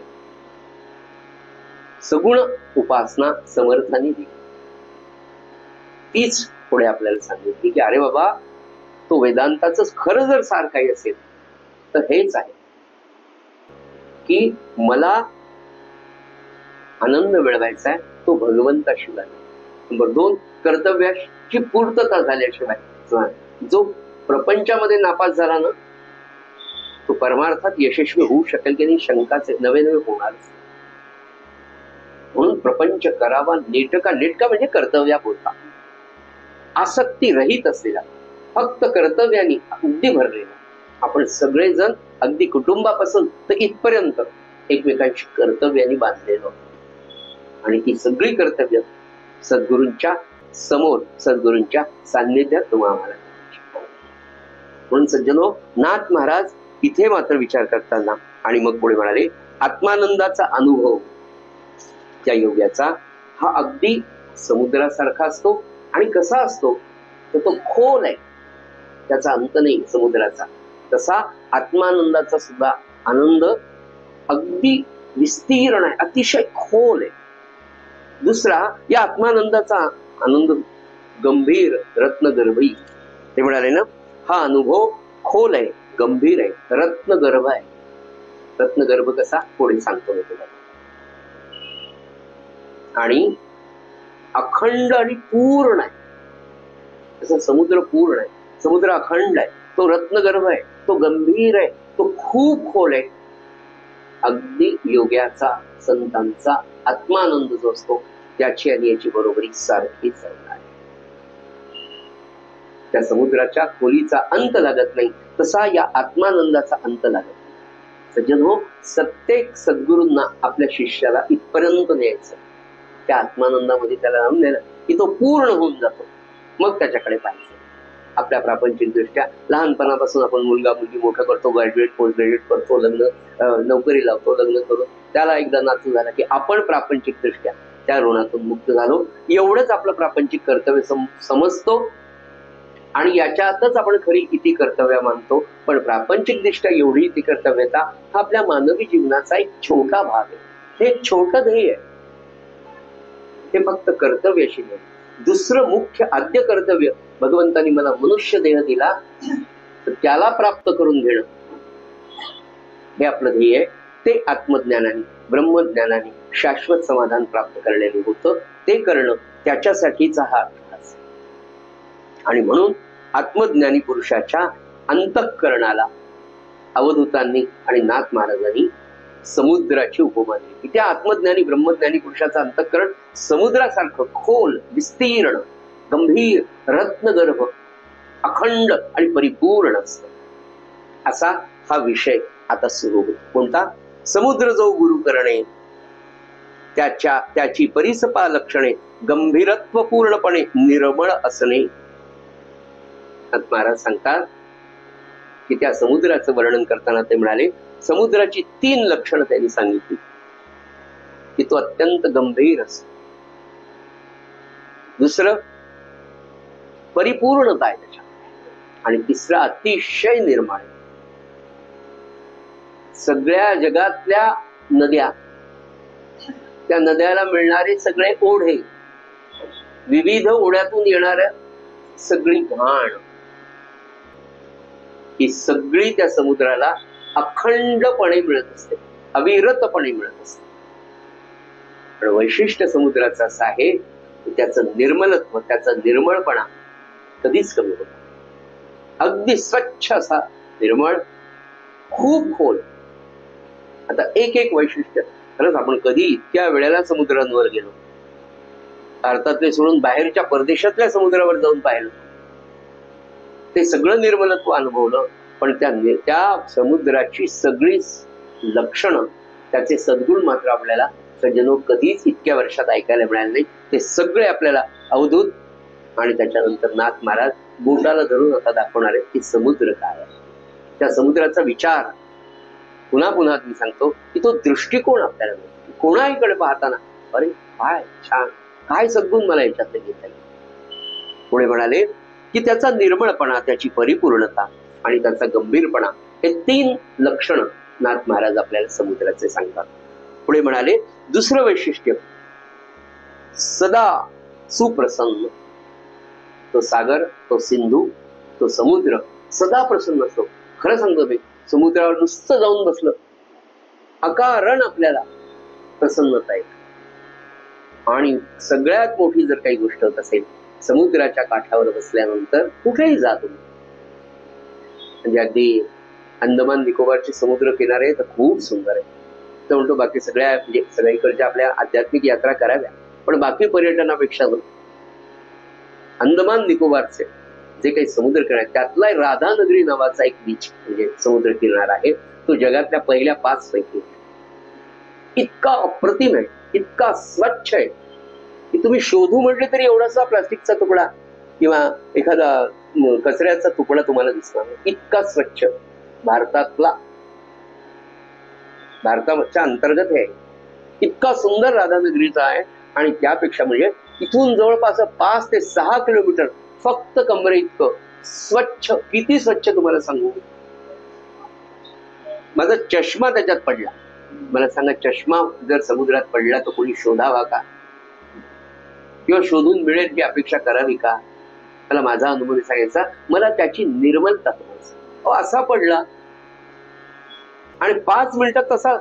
सगुण उपासना समर्थाने दिली. तीच पुढे आपल्याला सांगितली की अरे बाबा, तो वेदांताच खरं जर सार काही असेल तर हेच आहे की मला आनंद मिळवायचा आहे तो भगवंताशिवाय. नंबर 2, कर्तव्याची पूर्तता झाल्याशिवाय. जो प्रपंचामध्ये नापास झाला ना, तो परमार्थात यशस्वी होऊ शकेल की नाही, शंकाच नवे नवे होणारच. म्हणून प्रपंच करावा नेटका. नेटका म्हणजे कर्तव्यापुरता, आसक्ती रहित असलेला, फक्त कर्तव्याने अगदी भरलेला. आपण सगळेजण अगदी कुटुंबापासून तर इथपर्यंत एकमेकांशी कर्तव्याने बांधलेलो, आणि ती सगळी कर्तव्य सद्गुरूंच्या समोर, सद्गुरूंच्या सान्निध्यात तुम्हाला आम्हाला. म्हणून सज्जनो, नाथ महाराज इथे मात्र विचार करताना आणि मग पुढे म्हणाले, आत्मानंदाचा अनुभव त्या योग्याचा हा अगदी समुद्रासारखा असतो. आणि कसा असतो तर तो खोल आहे, त्याचा अंत नाही समुद्राचा. तसा आत्मानंदाचा सुद्धा आनंद अगदी विस्तीर्ण आहे, अतिशय खोल आहे. दुसरा, या आत्मानंदाचा आनंद गंभीर रत्नगर्भी. ते म्हणाले ना, हा अनुभव खोल आहे, गंभीर आहे, रत्नगर्भ आहे. रत्नगर्भ कसा पुढे सांगतो मी तुला. आणि अखंड आणि पूर्ण आहे. जसं समुद्र पूर्ण आहे, समुद्र अखंड आहे, तो रत्नगर्भ आहे, तो गंभीर आहे, तो खूप खोल आहे. अगदी योग्याचा, संतांचा आत्मानंद जो असतो त्याची आणि याची बरोबरी सारखीच आहे. त्या समुद्राच्या खोलीचा अंत लागत नाही, तसा या आत्मानंदाचा अंत लागत नाही. सज्जन हो, प्रत्येक सद्गुरूंना आपल्या शिष्याला इथपर्यंत न्यायचं, त्या आत्मानंदामध्ये त्याला नाम नेलं की तो पूर्ण होऊन जातो. मग त्याच्याकडे पाहिजे. आपल्या प्रापंचिक दृष्ट्या लहानपणापासून आपण मुलगा मुलगी मोठं करतो, ग्रॅज्युएट पोस्ट ग्रॅज्युएट करतो, लग्न नोकरी लावतो, लग्न करून त्याला एकदा नातू झाला की आपण प्रापंचिक दृष्ट्या त्या ऋणातून मुक्त झालो, एवढंच आपलं प्रापंचिक कर्तव्य समजतो आणि याच्यातच आपण खरी इति कर्तव्य मानतो. पण प्रापंचिक दृष्ट्या एवढी इति कर्तव्यता हा आपल्या मानवी जीवनाचा एक छोटा भाग आहे. हे एक छोटं ध्येय आहे. ते फक्त कर्तव्याशी नाही, दुसरं मुख्य आद्य कर्तव्य भगवंतानी मला मनुष्य देह दिला तर त्याला प्राप्त करून घेणं हे आपलं ध्येय आहे. ते आत्मज्ञानाने ब्रह्मज्ञानाने शाश्वत समाधान प्राप्त करण्याने होतं. ते करणं त्याच्यासाठीचा हा अभ्यास. आणि म्हणून आत्मज्ञानी पुरुषाच्या अंतःकरणाला अवधूतांनी आणि नाथ महाराजांनी समुद्राची उपमा दिली की त्या आत्मज्ञानी ब्रह्मज्ञानी पुरुषाचं अंतःकरण समुद्रासारखं खोल, विस्तीर्ण, गंभीर, रत्नगर्भ, अखंड आणि परिपूर्ण असतं. असा हा विषय आता सुरू होतो. कोणता? समुद्र जो गुरु करणे, त्याची परिसपा लक्षणे गंभीरत्व पूर्णपणे निर्मळ असणे. महाराज सांगतात की त्या समुद्राचं वर्णन करताना ते म्हणाले, समुद्राची 3 लक्षणं त्यांनी सांगितली की तो अत्यंत गंभीर असतो. दुसरं परिपूर्णता आहे त्याच्यात, आणि तिसरं अतिशय निर्मळ. सगळ्या जगातल्या नद्या, त्या नद्याला मिळणारे सगळे ओढे, विविध ओढ्यातून येणाऱ्या सगळी घाण, ही सगळी त्या समुद्राला अखंडपणे मिळत असते, अविरतपणे मिळत असते. पण वैशिष्ट्य समुद्राचं असं आहे की त्याचं निर्मलत्व, त्याचा निर्मळपणा कधीच कमी होत. अगदी स्वच्छ असा निर्मळ, खूप खोल. आता एक वैशिष्ट्य, खरंच आपण कधी इतक्या वेळेला समुद्रांवर गेलो, भारतातले सोडून बाहेरच्या परदेशातल्या समुद्रावर जाऊन पाहिलं, ते सगळं निर्मलत्व अनुभवलं. पण त्या समुद्राची सगळी लक्षणं, त्याचे सद्गुण मात्र आपल्याला सज्जनो कधीच इतक्या वर्षात ऐकायला मिळाले नाही. ते सगळे आपल्याला अवधूत आणि त्याच्यानंतर नाथ महाराज बोटाला धरून आता दाखवणार आहेत की समुद्र काय आहे. त्या समुद्राचा विचार पुन्हा मी सांगतो की तो दृष्टिकोन आपल्याला मिळतो. कोणाहीकडे पाहताना अरे काय छान, काय सद्गुण मला याच्यातले घेता येईल. पुढे म्हणाले की त्याचा निर्मळपणा, त्याची परिपूर्णता आणि त्याचा गंभीरपणा, हे 3 लक्षण नाथ महाराज आपल्याला समुद्राचे सांगतात. पुढे म्हणाले दुसरं वैशिष्ट्य, सदा सुप्रसन्न. तो सागर, तो सिंधू, तो समुद्र सदा प्रसन्न असतो. खरं सांगतो मी, समुद्रावर नुसतं जाऊन बसलं अकारण आपल्याला प्रसन्नता येते. आणि सगळ्यात मोठी जर काही गोष्ट होत असेल, समुद्राच्या काठावर बसल्यानंतर कुठेही जा तुम्ही, म्हणजे अगदी अंदमान निकोबारचे समुद्र किनारे तर खूप सुंदर आहे. तर म्हणतो बाकी म्हणजे सगळीकडच्या आपल्या आध्यात्मिक यात्रा कराव्या, पण बाकी पर्यटनापेक्षा अंदमान निकोबारचे जे काही समुद्र किनारे, त्यातला राधानगरी नावाचा एक बीच म्हणजे समुद्र किनारा आहे, तो जगातल्या पहिल्या 5 पैकी. इतका अप्रतिम आहे, इतका स्वच्छ आहे की तुम्ही शोधू म्हटले तरी एवढासा प्लास्टिकचा तुकडा किंवा एखादा कचऱ्याचा तुकडा तुम्हाला दिसणार नाही. इतका स्वच्छ, भारताच्या अंतर्गत आहे. इतका सुंदर राधानगरीचा आहे. आणि त्यापेक्षा म्हणजे इथून जवळपास 5 ते 6 किलोमीटर फक्त कमरे इतकं स्वच्छ. किती स्वच्छ तुम्हाला सांगू, माझा चष्मा त्याच्यात पडला. मला सांगा, चष्मा जर समुद्रात पडला तर कोणी शोधावा का, किंवा शोधून मिळेल ही अपेक्षा करावी का? मला माझा अनुभव सांगायचा, मला त्याची निर्मलता असा पडला. आणि 5 मिनिटात तसा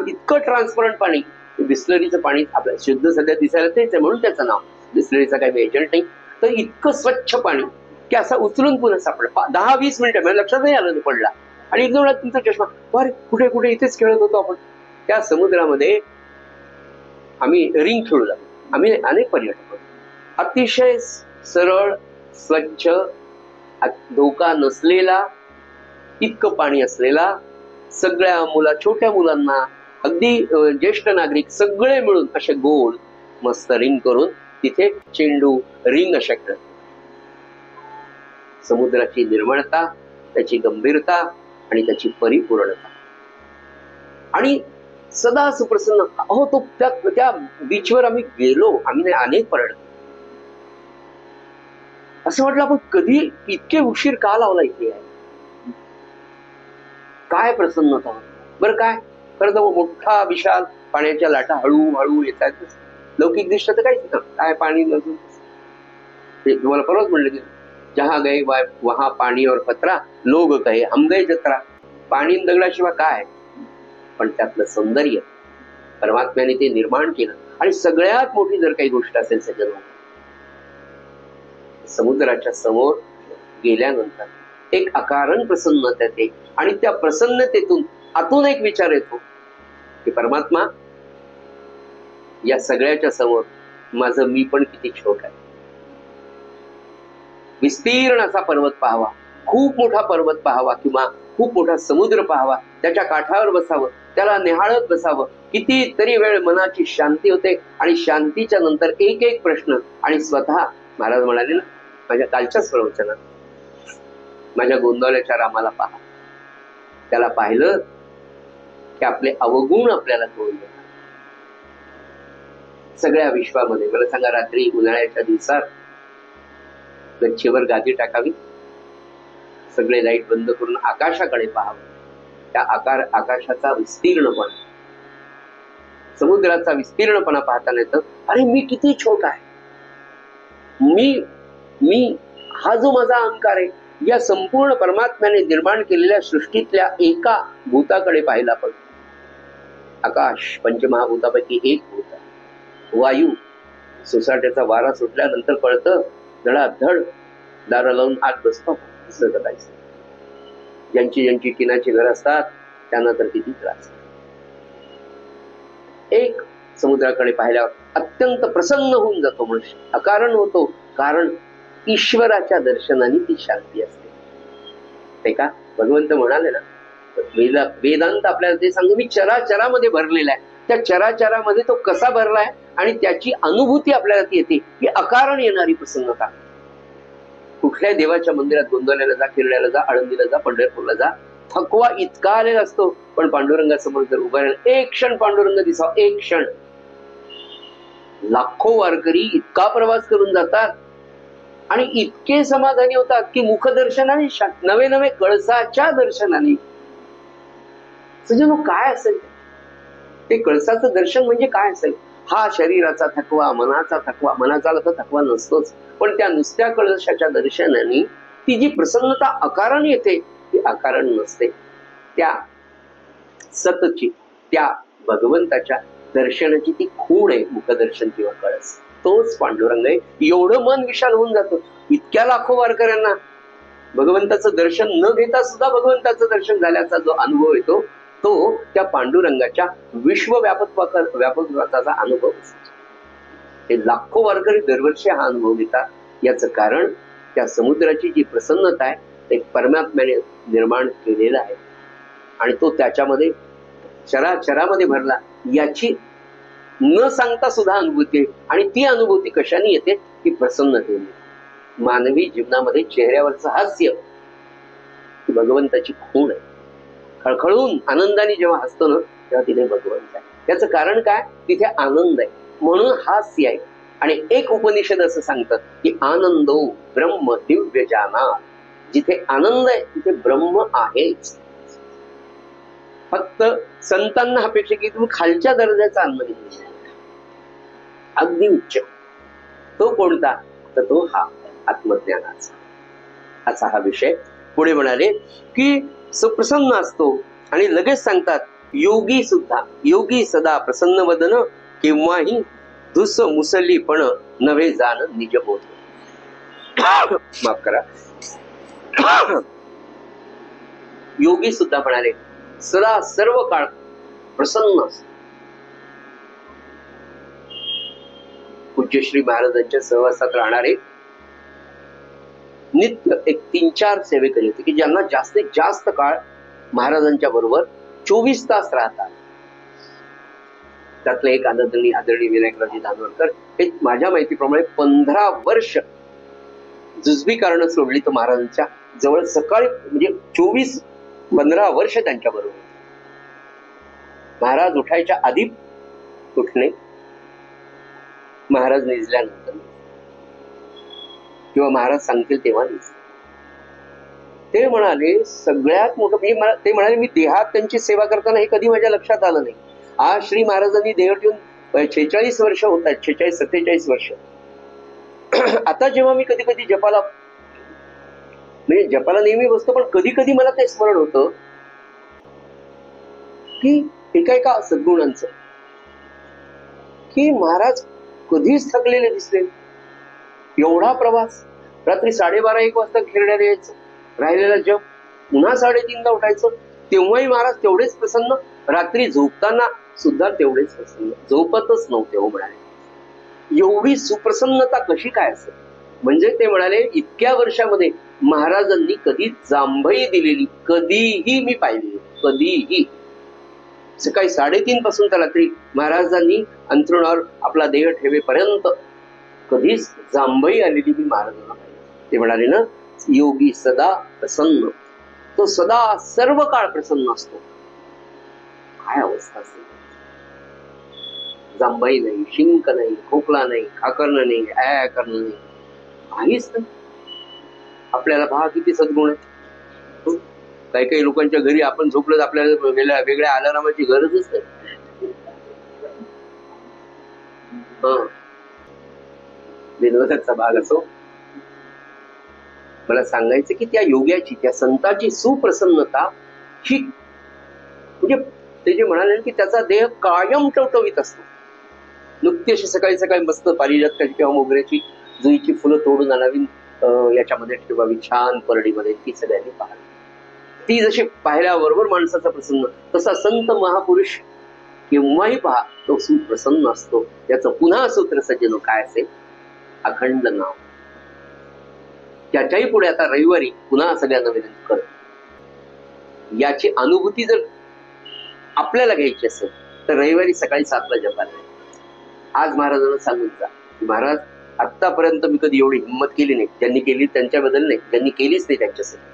इतकं ट्रान्सपरंट पाणी, बिस्लरीचं पाणी आपल्या शुद्ध सध्या दिसायला तेच आहे म्हणून त्याचं नाव, बिस्लरीचा काही एजंट नाही. तर इतकं स्वच्छ पाणी की असं उचलून पुन्हा सापडलं. 10-20 मिनिटं मला लक्षात नाही आलं पडला. आणि एकदम तुमचा चष्मा, अरे कुठे इथेच खेळत होतो आपण. त्या समुद्रामध्ये आम्ही रिंग खेळू लागलो. आम्ही अनेक पर्यटक होतो. अतिशय सरळ, स्वच्छ, धोका नसलेला, इतकं पाणी असलेला, सगळ्या छोट्या मुलांना, अगदी ज्येष्ठ नागरिक सगळे मिळून असे गोल मस्त रिंग करून तिथे चेंडू, रिंग अशा खेळत. समुद्राची निर्मळता, त्याची गंभीरता आणि त्याची परिपूर्णता. आणि सदा सुप्रसन्न. अहो, तो त्या बीचवर आम्ही गेलो, आम्ही अनेक पर्यटक. असं वाटलं आपण कधी इतके उशीर का लावला इथे आहे. काय प्रसन्नता. बरं काय खरं तर मोठा विशाल पाण्याच्या लाटा हळूहळू येत आहेत. लौकिक दृष्ट्या तर काहीच ना, काय पाणी नसून ते तुम्हाला परत म्हणलं की जहा गए वहा पाणी और पत्रा, लोग कहे हम गए जत्रा. पाणी दगडाशिवाय काय. पण त्यातलं सौंदर्य परमात्म्याने ते निर्माण केलं. आणि सगळ्यात मोठी जर काही गोष्ट असेल सज्जन, समुद्राच्या समोर गेल्यानंतर एक अकारण प्रसन्नता येते. आणि त्या प्रसन्नतेतून आतून एक विचार येतो की परमात्मा, या सगळ्याच्या समोर माझं मी पण किती छोट आहे. विस्तीर्ण असा पर्वत पाहावा, खूप मोठा पर्वत पाहावा किंवा खूप मोठा समुद्र पाहावा, त्याच्या काठावर बसावं, त्याला निहाळत बसावं, किती तरी वेळ मनाची शांती होते. आणि शांतीच्या नंतर एक एक प्रश्न. आणि स्वतः महाराज म्हणाले ना माझ्या कालच्याच प्रवचनात, माझ्या गोंदवल्याच्या रामाला पहा. त्याला पाहिलं की आपले अवगुण आपल्याला कळून येतात. सगळ्या विश्वामध्ये मला सांगा, रात्री उन्हाळ्याच्या दिवसात गच्चीवर गादी टाकावी, सगळे लाईट बंद करून आकाशाकडे पाहावं. त्या आकाशाचा विस्तीर्णपणा, समुद्राचा विस्तीर्णपणा पाहताना येतं, अरे मी किती छोटा आहे. मी हा जो माझा अहंकार आहे, या संपूर्ण परमात्म्याने निर्माण केलेल्या सृष्टीतल्या एका भूताकडे पाहिला पण. आकाश पंचमहाभूतापैकी एक भूत आहे. वायू, सोसाट्याचा वारा सुटल्यानंतर कळतं धडाधड दारं लावून आत बसतो. असं करायचं. ज्यांची टिनाची घर असतात त्यांना तर किती त्रास. एक समुद्राकडे पाहिल्यावर अत्यंत प्रसन्न होऊन जातो मनुष्य, अकारण होतो. कारण ईश्वराच्या दर्शनाने ती शांती असते. ते का भगवंत म्हणाले ना, वेदांत आपल्याला ते सांगतो, मी चराचरामध्ये भरलेला आहे. त्या चराचरामध्ये तो कसा भरलाय आणि त्याची अनुभूती आपल्याला ती येते, की अकारण येणारी प्रसन्नता. कुठल्याही देवाच्या मंदिरात गोंदवल्याला जा, किरड्याला जा, आळंदीला जा, पंढरपूरला जा, थकवा इतका आलेला असतो. पण पांडुरंगासमोर जर उभा राहिला, एक क्षण पांडुरंग दिसावा, एक क्षण. लाखो वारकरी इतका प्रवास करून जातात आणि इतके समाधानी होतात की मुखदर्शनाने, नवे नवे कळसाच्या दर्शनाने. सज्जनो, काय असेल ते कळसाचं दर्शन म्हणजे काय असेल. हा शरीराचा थकवा, मनाचा थकवा, मनाचा तर थकवा नसतोच, पण त्या नुसत्या कळसाच्या दर्शनाने ती जी प्रसन्नता अकारण येते ती अकारण नसते. त्या सतची, त्या भगवंताच्या दर्शनाची ती खूण आहे मुखदर्शन किंवा कळस. तोच पांडुरंग आहे. एवढं मन विशाल होऊन जातं. इतक्या लाखो वारकऱ्यांना भगवंताचं दर्शन न घेता सुद्धा भगवंताचं दर्शन झाल्याचा जो अनुभव येतो, तो त्या पांडुरंगाच्या व्यापकत्वाचा अनुभव असतो. हे लाखो वारकरी दरवर्षी हा अनुभव घेतात. याचं कारण त्या समुद्राची जी प्रसन्नता आहे ते परमात्म्याने निर्माण केलेलं आहे आणि तो त्याच्यामध्ये चराचरामध्ये भरला, याची न सांगता सुद्धा अनुभूती आहे. आणि ती अनुभूती कशाने येते की प्रसन्नतेने. मानवी जीवनामध्ये चेहऱ्यावरचं हास्य ही भगवंताची खूण आहे. खळखळून आनंदाने जेव्हा हसतो ना तेव्हा तिथे भगवंत आहे. त्याचं कारण काय, तिथे आनंद आहे म्हणून हास्य आहे. आणि एक उपनिषद असं सांगतात की आनंदो ब्रह्म दिव्य जाना. जिथे आनंद आहे तिथे ब्रह्म आहेच. फक्त संतांना अपेक्षा की तुम्ही खालच्या दर्जाचा आनंद घेतला, अगदी उच्च. तो कोणता, तर तो हा आत्मज्ञानाचा. असा हा विषय. पुढे म्हणाले की सुप्रसन्न असतो आणि लगेच सांगतात योगी सुद्धा. योगी सदा प्रसन्न वदन, केव्हाही धुस मुसलीपण नव्हे जाण निज बोध. माफ करा. योगी सुद्धा म्हणाले सदा सर्व काळ प्रसन्न असतो. पूज्य श्री महाराजांच्या सहवासात राहणारे नित्य एक 3-4 सेवेकरी होते की ज्यांना जास्तीत जास्त काळ महाराजांच्या बरोबर 24 तास राहतात. त्यातलं एक आदरणीय विनायकरावजी दानवरकर हे माझ्या माहितीप्रमाणे 15 वर्ष जुजबी कारणं सोडली तर महाराजांच्या जवळ सकाळी म्हणजे 24-15 वर्ष त्यांच्या बरोबर. महाराज उठायच्या आधी उठणे, महाराज निजल्यानंतर किंवा महाराज सांगतील तेव्हा निजले. ते म्हणाले सगळ्यात मोठं म्हणजे ते म्हणाले मी देहात त्यांची सेवा करताना हे कधी माझ्या लक्षात आलं नाही. आज श्री महाराजांनी देह ठेवून 46 वर्ष होत आहेत, 46-47 वर्ष. आता जेव्हा मी कधी कधी जपाला म्हणजे जपाला नेहमी बसतो, पण कधी कधी मला ते स्मरण होतं की एका सद्गुणांचं की महाराज कधीच थकलेले दिसले. एवढा प्रवास, रात्री 12:30-1 वाजता खेळण्याला यायचं, राहिलेला जप, पुन्हा 3:30ला उठायचं, तेव्हाही महाराज तेवढेच प्रसन्न, रात्री झोपताना सुद्धा तेवढेच प्रसन्न, झोपतच नव्हते हो म्हणाले. एवढी सुप्रसन्नता कशी काय असेल? म्हणजे ते म्हणाले इतक्या वर्षामध्ये महाराजांनी कधी जांभई दिलेली कधीही मी पाहिली, कधीही. सकाळी 3:30 पासून तर रात्री महाराजांनी अंथरुणावर आपला देह ठेवेपर्यंत कधीच जांभई आलेली मी महाराजांना पाहिली. ते म्हणाले ना, योगी सदा प्रसन्न, तो सदा सर्व काळ प्रसन्न असतो. काय अवस्था असेल? जांभई नाही, शिंक नाही, खोकला नाही, खाकरणं नाही, करणं नाही, काहीच नाही. आपल्याला पहा किती सद्गुण आहे. काही काही लोकांच्या घरी आपण झोपलं तर आपल्याला वेगळ्या अलारामाची गरजच नाही. विनोदाचा भाग असो. मला सांगायचं की त्या योग्याची, त्या संताची सुप्रसन्नता ही म्हणजे ते जे म्हणाले की त्याचा देह कायम टवटवीत असतो. नुकती अशी सकाळी सकाळी मस्त पारिजातकाची किंवा मोगऱ्याची जुईची फुलं तोडून आणावी, याच्यामध्ये ठेवावी छान परडीमध्ये, ती सगळ्यांनी पाहावी. ती जशी पाहिल्याबरोबर माणसाचा प्रसन्न, तसा संत महापुरुष केव्हाही पहा तो सुप्रसन्न असतो. याचं पुन्हा सूत्र सज्जनो काय असेल? अखंड नाम. त्याच्याही पुढे आता रविवारी पुन्हा सगळ्यांना विनंती करतो, याची अनुभूती जर आपल्याला घ्यायची असेल तर रविवारी सकाळी 7ला जपायला. आज महाराजांना सांगून जा की महाराज आतापर्यंत मी कधी एवढी हिंमत केली नाही. ज्यांनी केली त्यांच्याबद्दल नाही, ज्यांनी केलीच नाही त्यांच्यासाठी.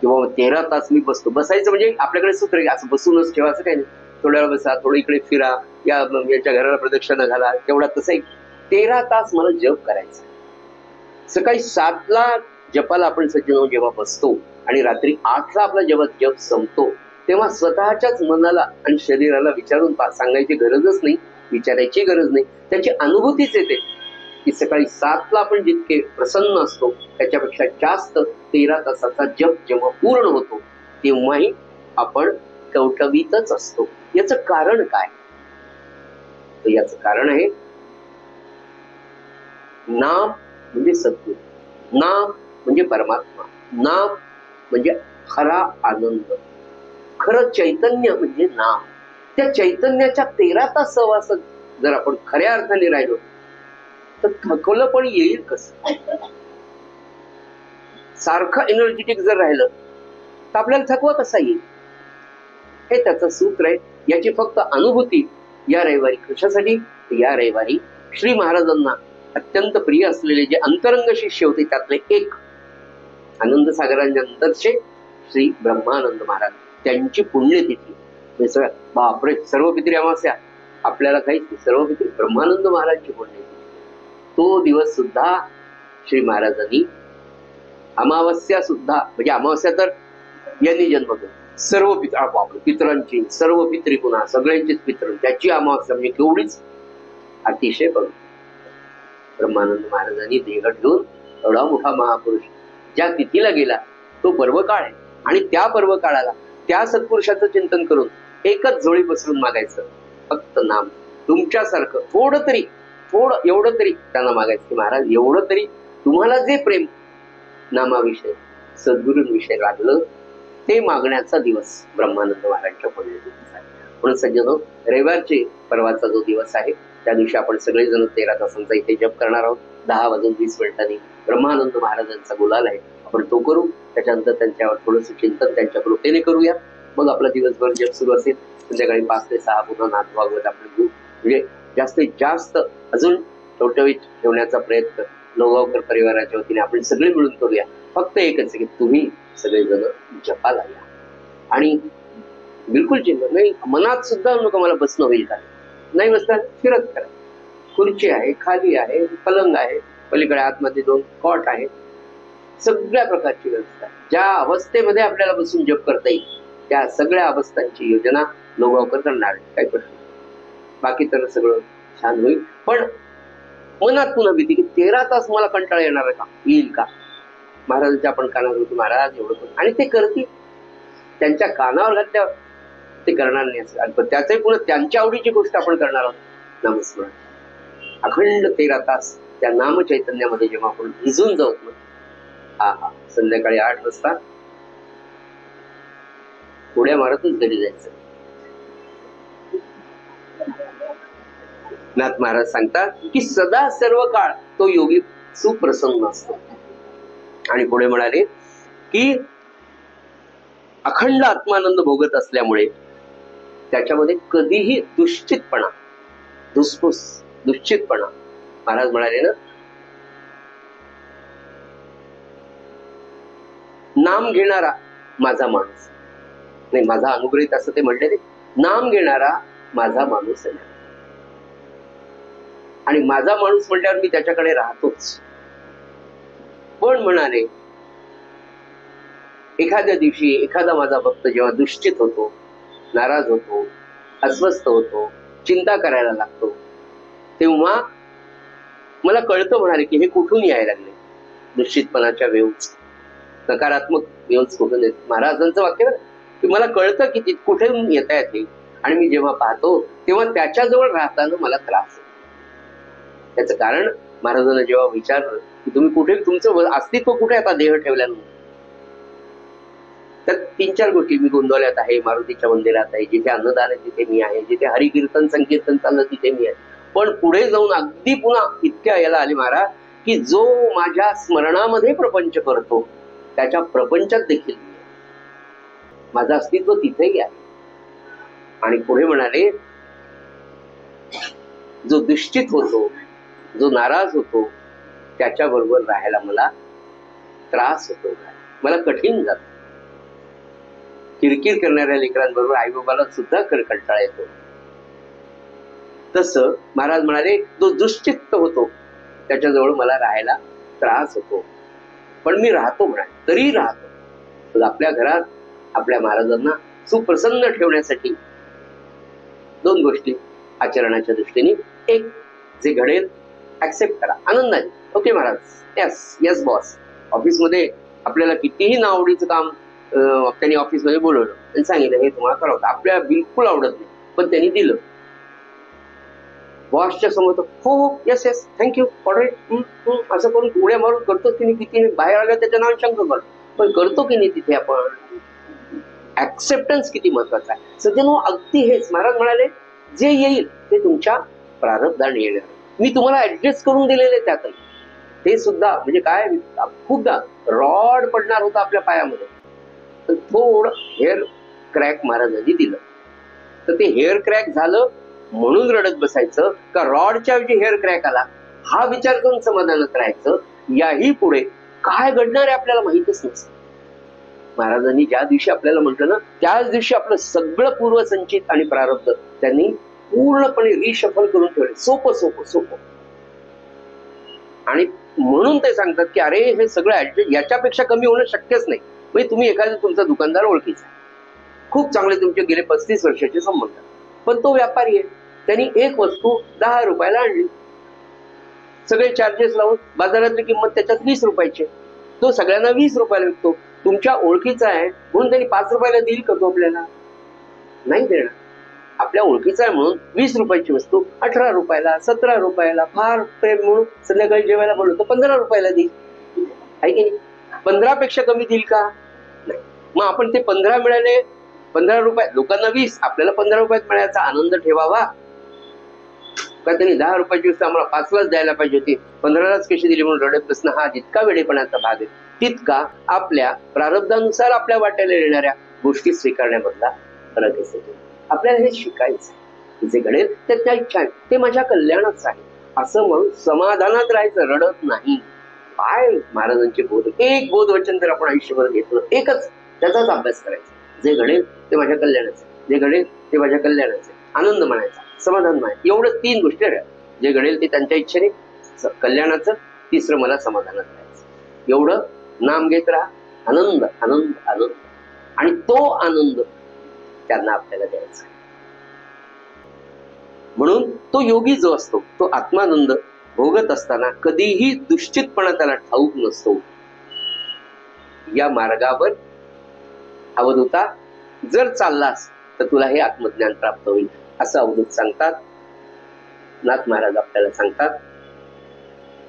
किंवा 13 तास मी बसतो. बसायचं म्हणजे आपल्याकडे सूत्र आहे, असं बसूनच ठेवायचं काही नाही. थोड्या वेळ बसा, थोडं इकडे फिरा, यांच्या घराला प्रदक्षिणा घाला, तेवढा तसं एक 13 तास मला जप करायचा. सकाळी 7ला जपाला आपण सज्जन जेव्हा बसतो आणि रात्री 8ला आपला जेव्हा जप संपतो, तेव्हा स्वतःच्याच मनाला आणि शरीराला विचारून सांगायची गरजच नाही, विचारायची गरज नाही. त्याची अनुभूतीच येते की सकाळी 7ला आपण जितके प्रसन्न असतो त्याच्यापेक्षा जास्त 13 तासाचा जप जेव्हा पूर्ण होतो तेव्हाही आपण टवटवीतच असतो. याचं कारण काय? तर याचं कारण आहे नाम म्हणजे सद्गुरू, नाम म्हणजे परमात्मा, नाम म्हणजे खरा आनंद, खरं चैतन्य म्हणजे नाम. त्या चैतन्याच्या 13 तास सहवासात जर आपण खऱ्या अर्थाने राहिलो तर थकवलं पण येईल कसं? सारखं एनर्जेटिक जर राहिलं तर आपल्याला थकवा कसा येईल? हे त्याचं सूत्र आहे. याची फक्त अनुभूती या रविवारी कशासाठी? या रविवारी श्री महाराजांना अत्यंत प्रिय असलेले जे अंतरंग शिष्य होते त्यातले एक आनंद सागरांच्या नंतरचे श्री ब्रह्मानंद महाराज, त्यांची पुण्यतिथी. बापरे, सर्वपित्री अमावस्या आपल्याला काहीच, सर्वपित्री ब्रह्मानंद महाराजची पुण्यतिथी. तो दिवस सुद्धा श्री महाराजांनी, अमावस्या सुद्धा म्हणजे अमावस्या तर यांनी जन्म केला, सर्व पितरांची, सर्व पित्री पुन्हा सगळ्यांचीच पित्र, त्याची अमावस्या म्हणजे केवढीच अतिशय पवित्र. ब्रह्मानंद महाराजांनी देह ठेवून एवढा मोठा महापुरुष ज्या तिथीला गेला तो पर्वकाळ आहे. आणि त्या पर्वकाळाला त्या सत्पुरुषाचं चिंतन करून एकच झोळी पसरून मागायचं, फक्त नाम. तुमच्यासारखं थोडं एवढं तरी त्यांना मागायचं की महाराज एवढं तरी तुम्हाला जे प्रेम नामाविषयी सद्गुरूंविषयी लागलं ते मागण्याचा दिवस ब्रह्मानंद महाराजांच्या पुण्यतिथीचा आहे. म्हणून सज्जनो, रविवारचे परवाचा जो दिवस आहे त्या दिवशी आपण सगळेजण 13 तासांचा इथे जप करणार आहोत. 10:20 ब्रह्मानंद महाराजांचा गुलाल आहे, आपण तो करू. त्याच्यानंतर त्यांच्यावर थोडंसं चिंतन त्यांच्या कृपेने करूया. मग आपला दिवसभर जप सुरू असेल. संध्याकाळी 5 ते 6 पुन्हा नाथ भागवत आपण घेऊ. म्हणजे जास्तीत जास्त अजून टवटवीत ठेवण्याचा प्रयत्न लोगावकर परिवाराच्या वतीने आपण सगळे मिळून करूया. फक्त एकच आहे की तुम्ही सगळेजण जपाला या आणि बिलकुल चिंता नाही, मनात सुद्धा नको मला बसणं होईल का, नाही बसता फिरत करा. खुर्ची आहे, खाली आहे, पलंग आहे, पलीकडे आतमध्ये 2 कॉट आहे, सगळ्या प्रकारची व्यवस्था. ज्या अवस्थेमध्ये आपल्याला बसून जप करता येईल त्या सगळ्या अवस्थांची योजना लोगावकर करणार, काही प्रश्न. बाकी तर सगळं छान होईल. पण मनात पुन्हा भीती की 13 तास मला कंटाळा येणार का, येईल का. महाराजांच्या आपण कानावर होती, महाराज एवढं, आणि ते करतील. त्यांच्या कानावर घातल्यावर ते करणार नाही असं. पण त्याचही पुन्हा त्यांच्या आवडीची गोष्ट आपण करणार आहोत, नामस्मरण. अखंड 13 तास त्या नाम चैतन्यामध्ये जेव्हा आपण भिजून जाऊ ना, हा संध्याकाळी 8 वाजता उड्या मारतच घरी जायचं. नाथ महाराज सांगतात की सदा सर्व काळ तो योगी सुप्रसन्न असतो. आणि पुढे म्हणाले की अखंड आत्मानंद भोगत असल्यामुळे त्याच्यामध्ये कधीही दुश्चितपणा, धुसफूस, दुश्चितपणा, महाराज म्हणाले ना, नाम घेणारा माझा माणूस नाही, माझा अनुग्रहित असं ते म्हटले ते, नाम घेणारा माझा माणूस आहे. आणि माझा माणूस म्हटल्यावर मी त्याच्याकडे राहतोच. पण म्हणाले एखाद्या दिवशी एखादा माझा भक्त जेव्हा दुश्चित होतो, नाराज होतो, अस्वस्थ होतो, चिंता करायला लागतो, तेव्हा मला कळतं म्हणाले की हे कुठून यायला लागले, दुश्चितपणाच्या वेव्ज, नकारात्मक वेव्ज कुठून येत. महाराजांचं वाक्य की मला कळतं की कुठून येत आहेत हे, आणि मी जेव्हा पाहतो तेव्हा त्याच्याजवळ राहताना मला त्रास होतो. त्याचं कारण महाराजांना जेव्हा विचारलं की तुम्ही कुठे, तुमचं अस्तित्व कुठे आता देह ठेवल्यानंतर, तर 3-4 गोष्टी, मी गोंदवल्यात आहे, मारुतीच्या मंदिरात आहे, जिथे अन्नदान आहे तिथे मी आहे, जिथे हरिकीर्तन संकीर्तन चाललं तिथे मी आहे. पण पुढे जाऊन अगदी पुन्हा इतक्या याला आले महाराज की जो माझ्या स्मरणामध्ये प्रपंच करतो त्याच्या प्रपंचात देखील मी आहे, माझं अस्तित्व तिथेही आहे. आणि पुढे म्हणाले जो दुश्चित होतो, जो नाराज होतो, त्याच्याबरोबर राहायला मला त्रास होतो, मला कठीण जात. किरकिर करणाऱ्या लेकरांबरोबर आई बाबाला सुद्धा कंटाळा येतो. तसं महाराज म्हणाले जो दुश्चित्त होतो त्याच्याजवळ मला राहायला त्रास होतो, पण मी राहतो म्हणाले, तरी राहतो. तर आपल्या घरात आपल्या महाराजांना सुप्रसन्न ठेवण्यासाठी 2 गोष्टी आचरणाच्या दृष्टीने. एक, जे घडेल ऍक्सेप्ट करा आनंदाने. Okay Maharaj, yes yes boss. ऑफिसमध्ये आपल्याला कितीही नावडीचं काम त्यांनी ऑफिसमध्ये बोलवलं आणि सांगितलं हे तुम्हाला करावं, आपल्याला बिलकुल आवडत नाही, पण त्यांनी दिलं. बॉसच्या समोर हो हो यस यस थँक्यू ऑलराईट असं करून उड्या मारून करतो की नाही, किती बाहेर आलं त्याच्या नाव शंक करतो, पण करतो की नाही तिथे आपण. ऍक्सेप्टन्स किती महत्वाचा आहे सध्या. अगदी हेच महाराज म्हणाले, जे येईल ते तुमच्या प्रारब्धाने येणार, मी तुम्हाला ऍडजस्ट करून दिलेले त्यातही. ते सुद्धा म्हणजे काय, खूपदा रॉड पडणार होता आपल्या पायामध्ये, तर थोडं हेअर क्रॅक महाराजांनी दिलं. तर ते हेअर क्रॅक झालं म्हणून रडत बसायचं का रॉडच्या ऐवजी हेअर क्रॅक आला, हा विचार करून समाधानात राहायचं. याही पुढे काय घडणार आहे आपल्याला माहितच नसतं. महाराजांनी ज्या दिवशी आपल्याला म्हटलं ना, त्याच दिवशी आपलं सगळं पूर्वसंचित आणि प्रारब्ध त्यांनी पूर्णपणे रिशफल करून ठेवले. सोपं सोपं सोपं. आणि म्हणून ते सांगतात की अरे हे सगळं ऍडजस्ट, याच्यापेक्षा कमी होणं शक्यच नाही. म्हणजे तुम्ही एखादा तुमचा दुकानदार ओळखीचा, खूप चांगले तुमचे गेले 35 वर्षाचे संबंध, पण तो व्यापारी आहे, त्यांनी एक वस्तू 10 रुपयाला आणली, सगळे चार्जेस लावून बाजारातली किंमत त्याच्यात 20 रुपयाची, तो सगळ्यांना 20 रुपयाला विकतो. तुमच्या ओळखीचा आहे म्हणून त्यांनी 5 रुपयाला देईल का तो आपल्याला? नाही देणार. आपल्या ओळखीचा आहे म्हणून 20 रुपयाची वस्तू 18 रुपयाला, 17 रुपयाला, फार प्रेम म्हणून संध्याकाळी जेवायला बोलवतो 15 रुपयाला देईल, आहे की नाही? 15 पेक्षा कमी देईल का? नाही. मग आपण ते 15 मिळाले, 15 रुपये लोकांना 20, आपल्याला 15 रुपयात मिळायचा आनंद ठेवावा का? त्यांनी 10 रुपयाची वस्तू आम्हाला 5लाच द्यायला पाहिजे होती, 15लाच कशी दिली म्हणून रडत बसणं, हा जितका वेडेपणाचा भाग आहे तितका आपल्या प्रारब्धानुसार आपल्या वाट्याला येणाऱ्या गोष्टी स्वीकारण्यामधला फरक आहे. आपल्याला हे शिकायचं, जे घडेल ते त्या इच्छा आहे, ते माझ्या कल्याणाचं आहे. असं म्हणून समाधानात राहायचं, रडत नाही. काय महाराजांचे बोध, एक बोध वचन जर आपण आयुष्यभर घेतलं, एकच, त्याचाच अभ्यास करायचा. जे घडेल ते माझ्या कल्याणाचे, जे घडेल ते माझ्या कल्याणाचे, आनंद म्हणायचा, समाधान म्हणायचं. एवढं 3 गोष्टी राहतात. जे घडेल ते त्यांच्या इच्छेने कल्याणाचं, तिसरं मला समाधानात राहायचं. एवढं नाम घेत राहा, आनंद आनंद आनंद. आणि तो आनंद त्यांना आपल्याला द्यायचा. म्हणून तो योगी जो असतो तो आत्मानंद भोगत असताना कधीही दुश्चितपणा त्याला ठाऊक नसतो. या मार्गावर अवधूता जर चाललास तर तुला हे आत्मज्ञान प्राप्त होईल, असं अवधूत सांगतात. नाथ महाराज आपल्याला सांगतात.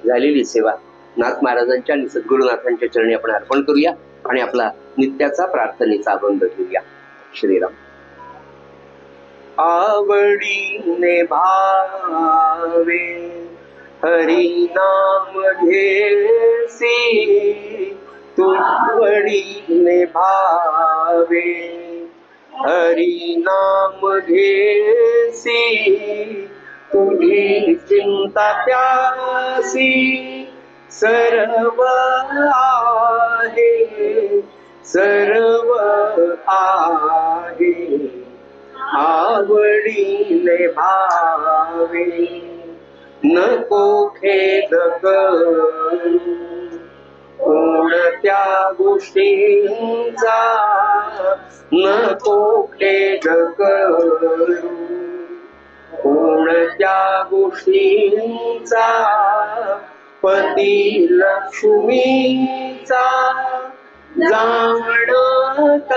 झालेली सेवा नाथ महाराजांच्या आणि सद्गुरुनाथांच्या चरणी आपण अर्पण करूया आणि आपला नित्याचा प्रार्थनेचा अभंग घेऊया. श्रीराम. आवडीने भावे हरी नाम घेसी, तू आवडीने भावे हरी नाम घेसी, तुझी चिंता त्यासी सर्व आहे, सर्व आहे. आवडीने भावे नको खेद करू कोणत्या गोष्टींचा, नको खेद करू कोणत्या गोष्टींचा. पती लक्ष्मीचा जाणत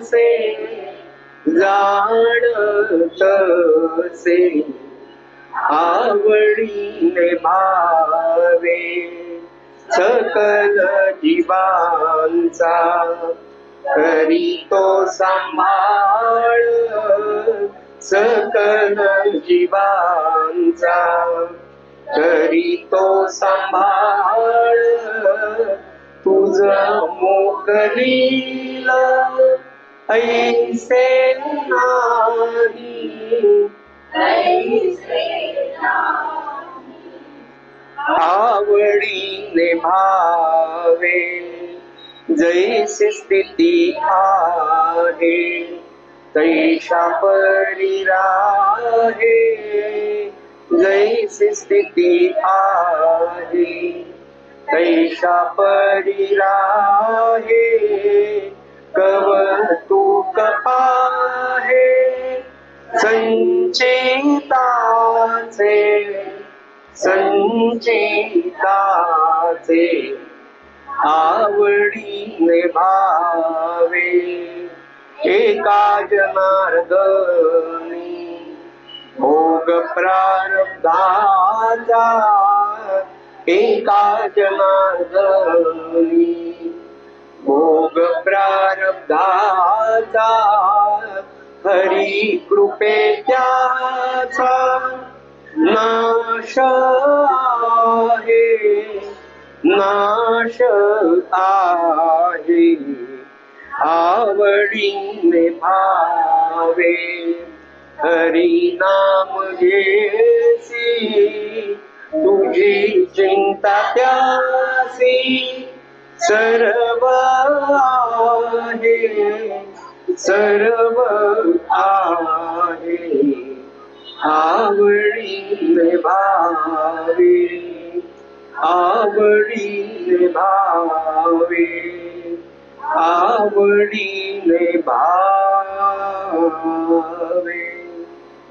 से, जाणत से. आवडीने भावे सकल जीवांचा, करी तो सांभाळ सकल जीवांचा, करी तो सांभाळ. तुझ मोकलील ऐसे नाही, आवडीने भावे जैसी स्थिती आहे, तैशा परी राहे. जैसी स्थिती आहे, तैशा परी राहे. कवतुक पाहे संचिताचे, संचिताचे. आवडीने भावे एका जनार्दनी भोग प्रारब्धाचा, एका जनार्दनी भोग प्रारब्धाचा. हरी कृपे त्याचा नाश आहे, नाश आहे. आवडीने भावे हरी नाम घेसी, तुझी चिंता त्यासी सर्व आहे, सर्व आहे. आवडीने भावे, आवडीने भावे, आवडीने भावे.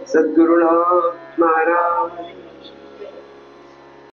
सद्गुरुनाथ महाराज